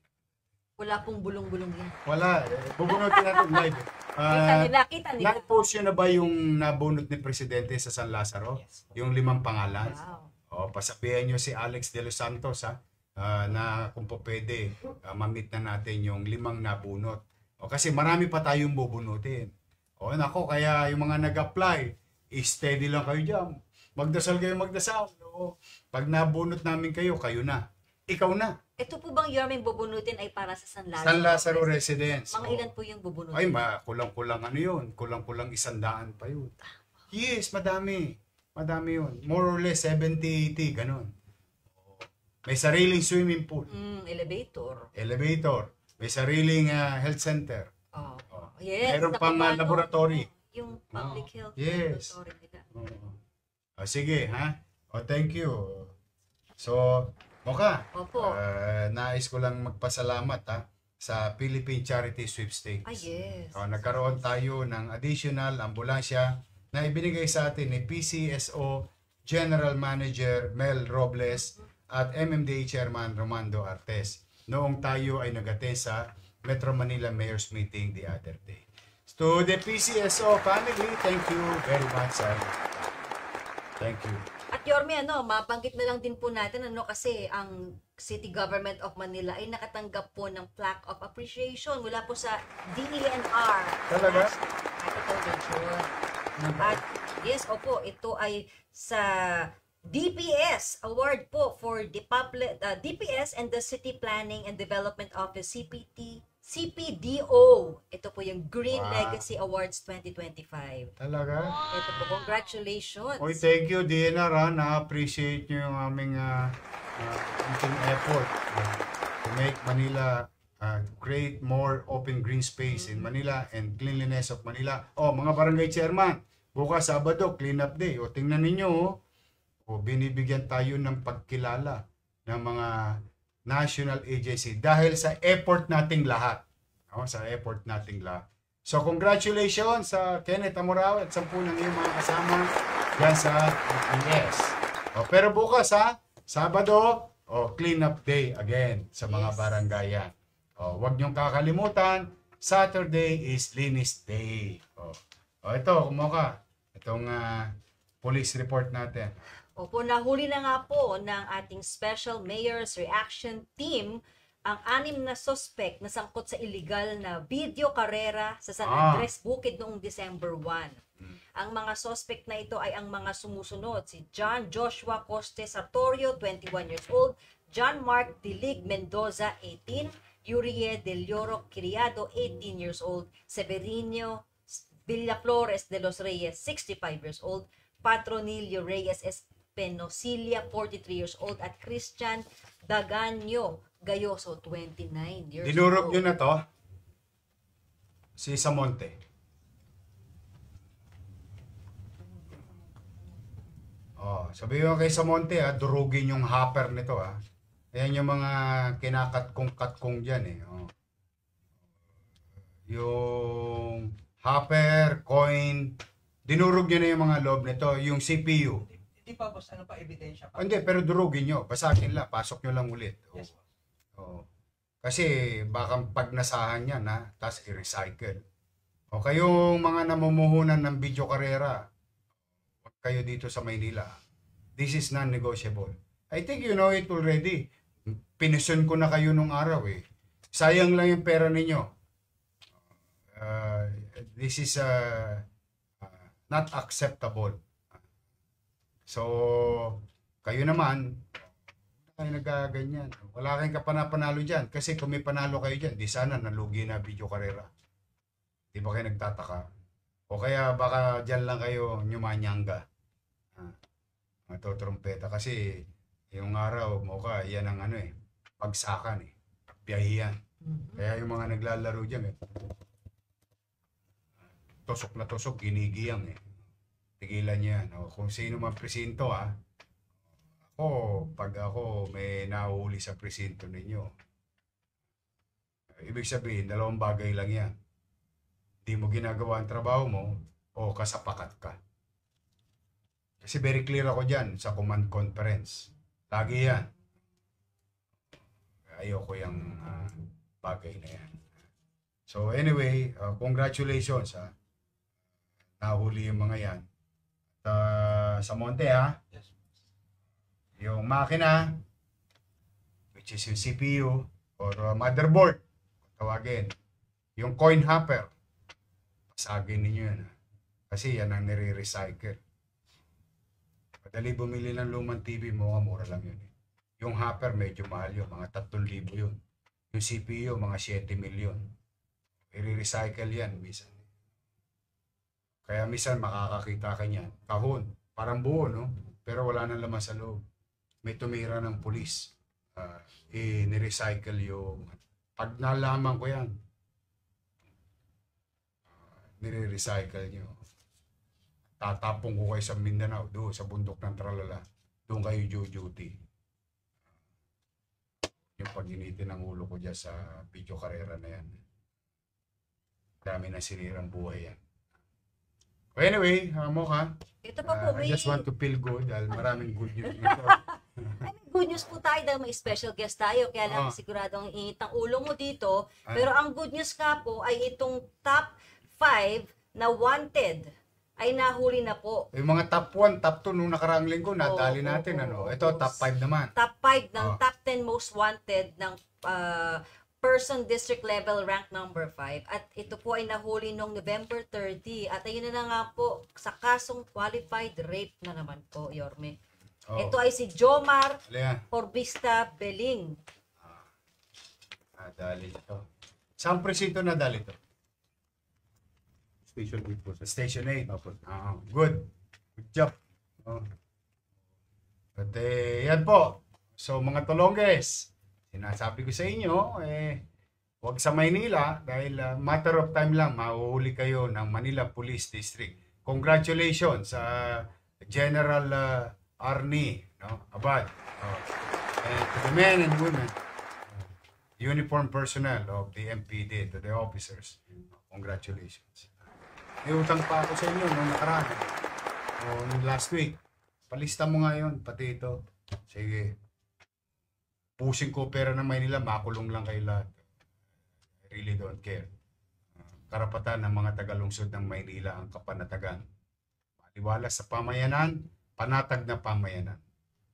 Wala pong bulong-bulong yan. Wala. Bubunutin natin live. Kita nila. Na-post yun na ba yung nabunot ni Presidente sa San Lazaro? Yes. Yung 5 pangalan? Wow. Pasabihan nyo si Alex De Los Santos na kung po pwede, ma-meet na natin yung 5 nabunot. Kasi marami pa tayong bubunutin. Nako, kaya yung mga nag-apply, steady lang kayo dyan. Magdasal kayo, magdasal. Pag nabunot namin kayo, kayo na. Ikaw na. Ito po bang Yorme bubunutin ay para sa San Lazaro? San Lazaro Residence. Mga ilan po yung bubunutin? Ay, kulang-kulang yun. Kulang-kulang 100 pa yun. Yes, madami. Madami yun. More or less 70-80, ganun. May sariling swimming pool. Elevator. May sariling health center. Yes. Meron pang laboratory. Yung public health yes. laboratory nila. Sige, ha? Thank you. So, Mocha, Opo. nais ko lang magpasalamat sa Philippine Charity Sweepstakes. Yes. Nagkaroon tayo ng additional ambulansya na ibinigay sa atin ni PCSO General Manager Mel Robles at MMDA Chairman Romando Artes noong tayo ay nag-attend sa Metro Manila Mayor's Meeting the other day. To the PCSO family, thank you very much. Thank you. At Yorme, mabanggit na lang din po natin kasi ang City Government of Manila ay nakatanggap po ng plaque of appreciation mula po sa DENR. Talaga? Capital Region. At yes, opo, ito ay sa DPS award po for the DPS and the City Planning and Development Office CPDO. Ito po yung Green Legacy Awards 2025. Talaga? Ito po, congratulations. Thank you, DNR. Na-appreciate nyo yung aming effort to make Manila create more open green space in Manila and cleanliness of Manila. Mga barangay chairman, bukas Sabado, clean up day. Tingnan ninyo, binibigyan tayo ng pagkilala ng mga national agency dahil sa effort nating lahat. So congratulations sa Kenneth Amorao at 10 ng iyong mga kasama yan sa DPS. Pero bukas Sabado, clean up day again sa mga barangayan. Huwag niyong kakalimutan, Saturday is Linis Day. Ito, Mocha, itong police report natin. Opo, nahuli na nga po ng ating Special Mayor's Reaction Team ang 6 na suspect na sangkot sa illegal na video karera sa San Andres Bukid noong December 1. Ang mga suspect na ito ay ang mga sumusunod: si John Joshua Coste Sartorio, 21 years old, John Mark Dilig Mendoza, 18, Yurie Del Lloro Criado, 18 years old, Severino Villaflores de los Reyes, 65 years old, Patronilio Reyes Penosilia, 43 years old, at Christian Daganyo Gayoso, 29 years Dinurog old. nyo na to? Si Samonte. Oh, sabihin mo kay Samonte durugin yung hopper nito Ayan yung mga kinakatkong-katkong dyan Oh. Yung hopper, coin, dinurog nyo na yung mga loob nito, yung CPU. Hindi pa, boss. Ano pa ebidensya pa? Hindi, pero durugin nyo. Basakin lang, pasok nyo lang ulit. Yes, boss. Oh. Kasi baka pag nasahan yan tapos i-recycle. O kayong mga namumuhunan ng video karera, wag kayo dito sa Maynila. This is non-negotiable. I think you know it already. Pinison ko na kayo nung araw Sayang lang yung pera ninyo. This is not acceptable. So, kayo naman, kayo nagaganyan. Wala kayong kapanapanalo dyan. Kasi kung may panalo kayo dyan, di sana nalugi na video karera. Di ba kayo nagtataka? O kaya baka dyan lang kayo nyumanyanga. Matotrumpeta. Kasi yung araw, mukha, yan ang pagsakan biyahiyan. Kaya yung mga naglalaro dyan tusok na tusok, ginigiyang Tigilan niyo yan. O, kung sino man presinto pag ako may nahuli sa presinto ninyo, ibig sabihin, dalawang bagay lang yan. Di mo ginagawa ang trabaho mo o kasapakat ka. Kasi very clear ako dyan sa command conference. Lagi yan. Ayoko yung bagay na yan. So anyway, congratulations nahuli yung mga yan. Sa Monte Yes, boss. yung makina, which is yung CPU or motherboard, tawagin, yung coin hopper, pasagin ninyo yan. Kasi yan ang nire-recycle. Madali bumili ng lumang TV mo, mura lang yun. Yung hopper medyo mahal yun, mga 3,000 yun. Yung CPU, mga 7 million. I-recycle yan, minsan. Kaya minsan makakakita ka niyan. Kahon, parang buo, no? Pero wala nang laman sa loob. May tumira ng pulis. Ni-recycle yung... Pag nalaman ko yan, nire-recycle nyo. Tatapong ko kayo sa Mindanao, doon sa bundok ng Tralala. Doon kayo duty. Yung pag-initin ng ulo ko dyan sa video karera na yan. Dami na sinirang buhay yan. Anyway, Mocha, Ito pa po, I may, just want to feel good dahil maraming good news nito. may good news po tayo dahil may special guest tayo. Kaya lang siguradong init ang ulo mo dito. Pero ang good news nga po ay itong top 5 na wanted ay nahuli na po. Yung mga top 1, top 2 nung nakaraang linggo, nadali natin. Ito, top 5 naman. Top 5 ng top 10 most wanted ng person district level rank number 5. At ito po ay nahuli noong November 30. At ayun na nga po sa kasong qualified rape na naman po, Yorme. Ito ay si Jomar Orbista Beling. Nadali ito. Saan presinto nadali ito? Station 8 po. Station 8. Good. Good job. At yan po. So mga tulongges, sinasabi ko sa inyo, huwag sa Maynila dahil matter of time lang, mahuhuli kayo ng Manila Police District. Congratulations sa General Arnie Abad. And to the men and women, uniform personnel of the MPD, to the officers, congratulations. May utang pa ako sa inyo nung nakaraan. Nung last week. Palista mo nga yun, pati ito. Sige. Pusing ko pera ng Maynila, makulong lang kayo lahat. I really don't care. Karapatan ng mga tagalungsod ng Maynila ang kapanatagan. Maliwala sa pamayanan, panatag na pamayanan.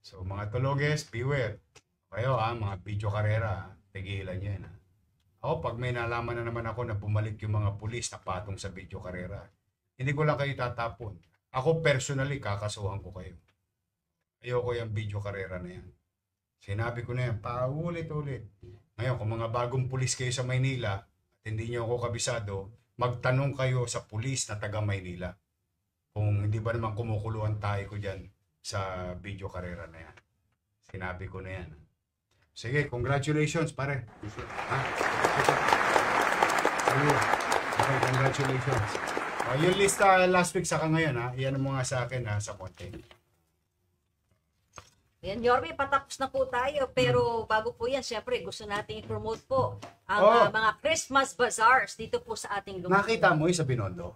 So mga tuloges, beware. Kayo mga video karera, tigilan nyo yan. Ako, pag may nalaman na naman ako na bumalik yung mga pulis na patong sa video karera, hindi ko lang kayo tatapon. Ako personally, kakasuhan ko kayo. Ayoko yung video karera na yan. Sinabi ko na yan, paulit-ulit. Ngayon, kung mga bagong pulis kayo sa Maynila at hindi nyo ako kabisado, magtanong kayo sa pulis na taga Maynila. Kung hindi ba naman kumukuluan tayo ko dyan sa video karera na yan. Sinabi ko na yan. Sige, congratulations pare. Okay, congratulations. Yung lista last week saka ngayon ha, iyan mo nga sa akin ha, sa konti. Yan, Yorme, patapos na po tayo. Pero bago po yan, syempre, gusto natin i-promote po ang mga Christmas bazaars dito po sa ating lungsod. Nakita mo yung sa Binondo?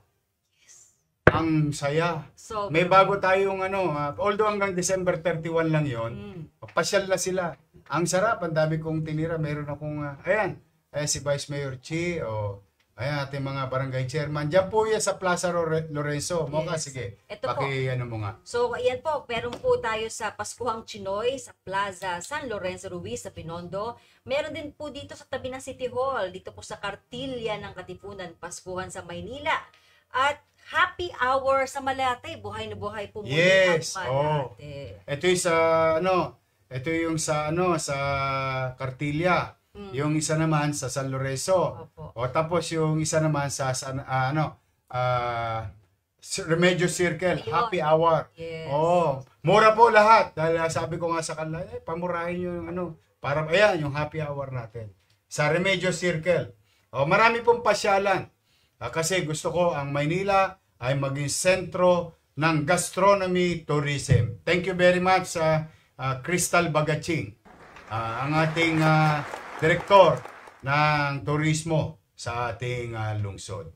Ang saya. So, May bago tayong although hanggang December 31 lang yon, pasyal na sila. Ang sarap, ang dami kong tinira. Meron akong, si Vice Mayor Chi, ayan, ating mga barangay chairman. Diyan po yan sa Plaza Lorenzo. Moka, sige. Ito po. Mo nga. So, ayan po, meron po tayo sa Paskuhang Chinoy, sa Plaza San Lorenzo Ruiz, sa Pinondo. Meron din po dito sa tabi ng City Hall, dito po sa Kartilya ng Katipunan, Paskuhan sa Maynila. At happy hour sa Malate, buhay na buhay po muli Yes, ang Malate. Ito yung sa Kartilya. Yung isa naman sa San Lorenzo. Opo. Tapos yung isa naman sa Remedios Circle, Ayun. happy hour. Yes. Mura po lahat. Dahil sabi ko nga sa kanila, pamurahin yung para ayan yung happy hour natin. Sa Remedios Circle. Marami pong pasyalan. Kasi gusto ko ang Maynila ay maging sentro ng gastronomy tourism. Thank you very much sa Crystal Bagaching. Ang ating direktor ng turismo sa ating lungsod.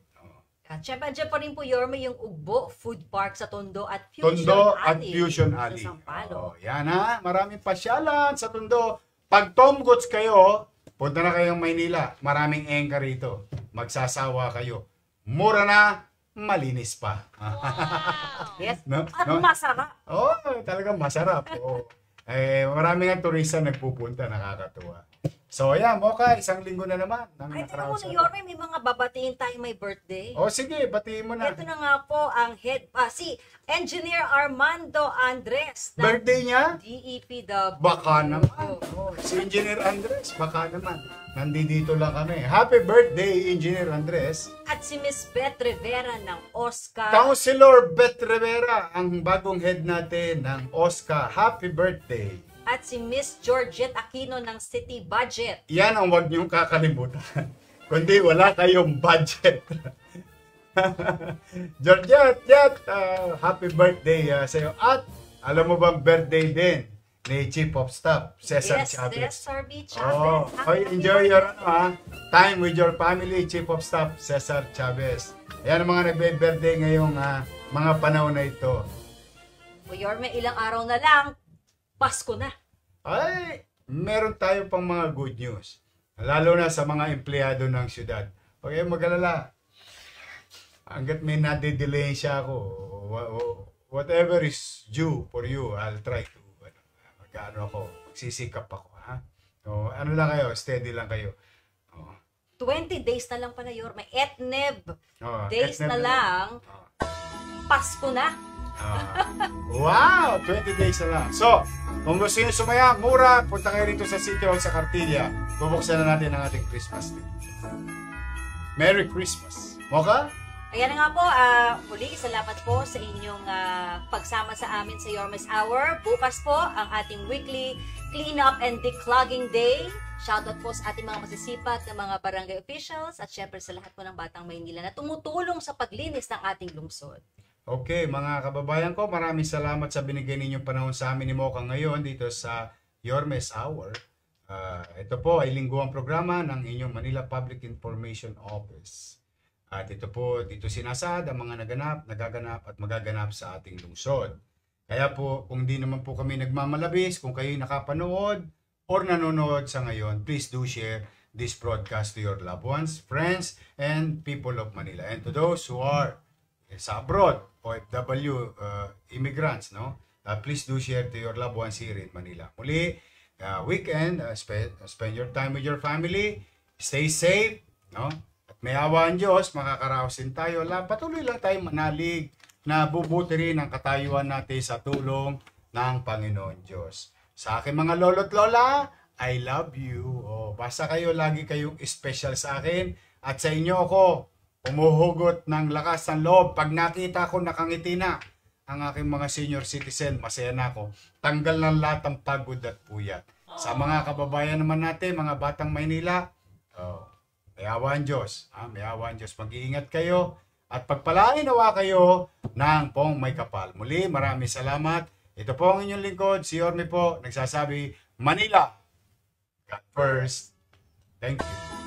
At syempre, andyan pa rin po, Yorme, yung Ugbo Food Park sa Tondo at Fusion Alley. Sa Sampalo. Yan ha, maraming pasyalan sa Tondo. Pag Tom Goods kayo, punta na kayong Maynila. Maraming engka rito. Magsasawa kayo. Mura na, malinis pa. Yes. No? At masarap. Talagang masarap. Maraming ang turista nagpupunta, nakakatuwa. So, ayan, Mocha, isang linggo na naman. Ay, teka muna, Yorme, may mga babatiin tayo may birthday. Sige, batiin mo na. Ito na nga po ang si Engineer Armando Andres. ng Birthday niya? DEPW. Baka naman. Si Engineer Andres, baka naman. Nandito lang kami. Happy birthday, Engineer Andres. At si Miss Beth Rivera ng Oscar. Councilor Beth Rivera, ang bagong head natin ng Oscar. Happy birthday. At si Miss Georgette Aquino ng City Budget. Yan ang wag niyong kakalimutan. Kundi wala kayong budget. Georgette, happy birthday sa iyo. At alam mo bang birthday din ni Chief of Staff, Cesar Chavez. Cesar B. Chavez. Enjoy your time with your family, Chief of Staff, Cesar Chavez. Yan ang mga nagbe-birthday ngayong mga panahon na ito. O Yorme, ilang araw na lang, Pasko na. Ay, meron tayo pang mga good news. Lalo na sa mga empleyado ng syudad. Okay, mag-alala. Hanggat may nade-delay siya ako, whatever is due for you, I'll try to, magsisikap ako, ha? Ano lang kayo, steady lang kayo. 20 days na lang pala, Yorme. Etneb. Days Etneb na lang. Pasko na. Wow! 20 days na lang. So, kung gusto nyo sumaya, mura, punta kayo rito sa City Hall sa Kartilya. Bubuksan na natin ang ating Christmas tree. Merry Christmas. Mocha? Ayan na nga po, muli, salamat po sa inyong pagsama sa amin sa Yormes Hour. Bukas po ang ating weekly cleanup and declogging day. Shoutout po sa ating mga masisipag na mga barangay officials at syempre sa lahat po ng Batang Maynila na tumutulong sa paglinis ng ating lungsod. Okay, mga kababayan ko, maraming salamat sa binigay ninyong panahon sa amin ni Mocha ngayon dito sa Yormes Hour. Ito po ay lingguang programa ng inyong Manila Public Information Office. At ito po, dito sinasad ang mga nagaganap at magaganap sa ating lungsod. Kaya po, kung di naman po kami nagmamalabis, kung kayo nakapanood or nanonood sa ngayon, please do share this broadcast to your loved ones, friends, and people of Manila. And to those who are sa abroad, OFW, immigrants, no? Please do share to your loved ones here in Manila. Muli, weekend, spend your time with your family, stay safe, no? At may awa ang Diyos, makakaraosin tayo. Patuloy lang tayo manalig na bubuti rin ang katayuan natin sa tulong ng Panginoon Diyos. Sa aking mga lolo't lola, I love you. Basta kayo, lagi kayong special sa akin at sa inyo ako, umuhugot ng lakas ng loob. Pag nakita ko nakangiti na ang aking mga senior citizen, masaya na ako. Tanggal ng lahat ng pagod at puyat. Sa mga kababayan naman natin, mga Batang Maynila, May awa ang Diyos. May awa ang Diyos. Mag-iingat kayo at pagpalain nawa kayo ng pong may kapal. Muli, maraming salamat. Ito po ang inyong lingkod. Si Yorme po, nagsasabi, Manila, God first. Thank you.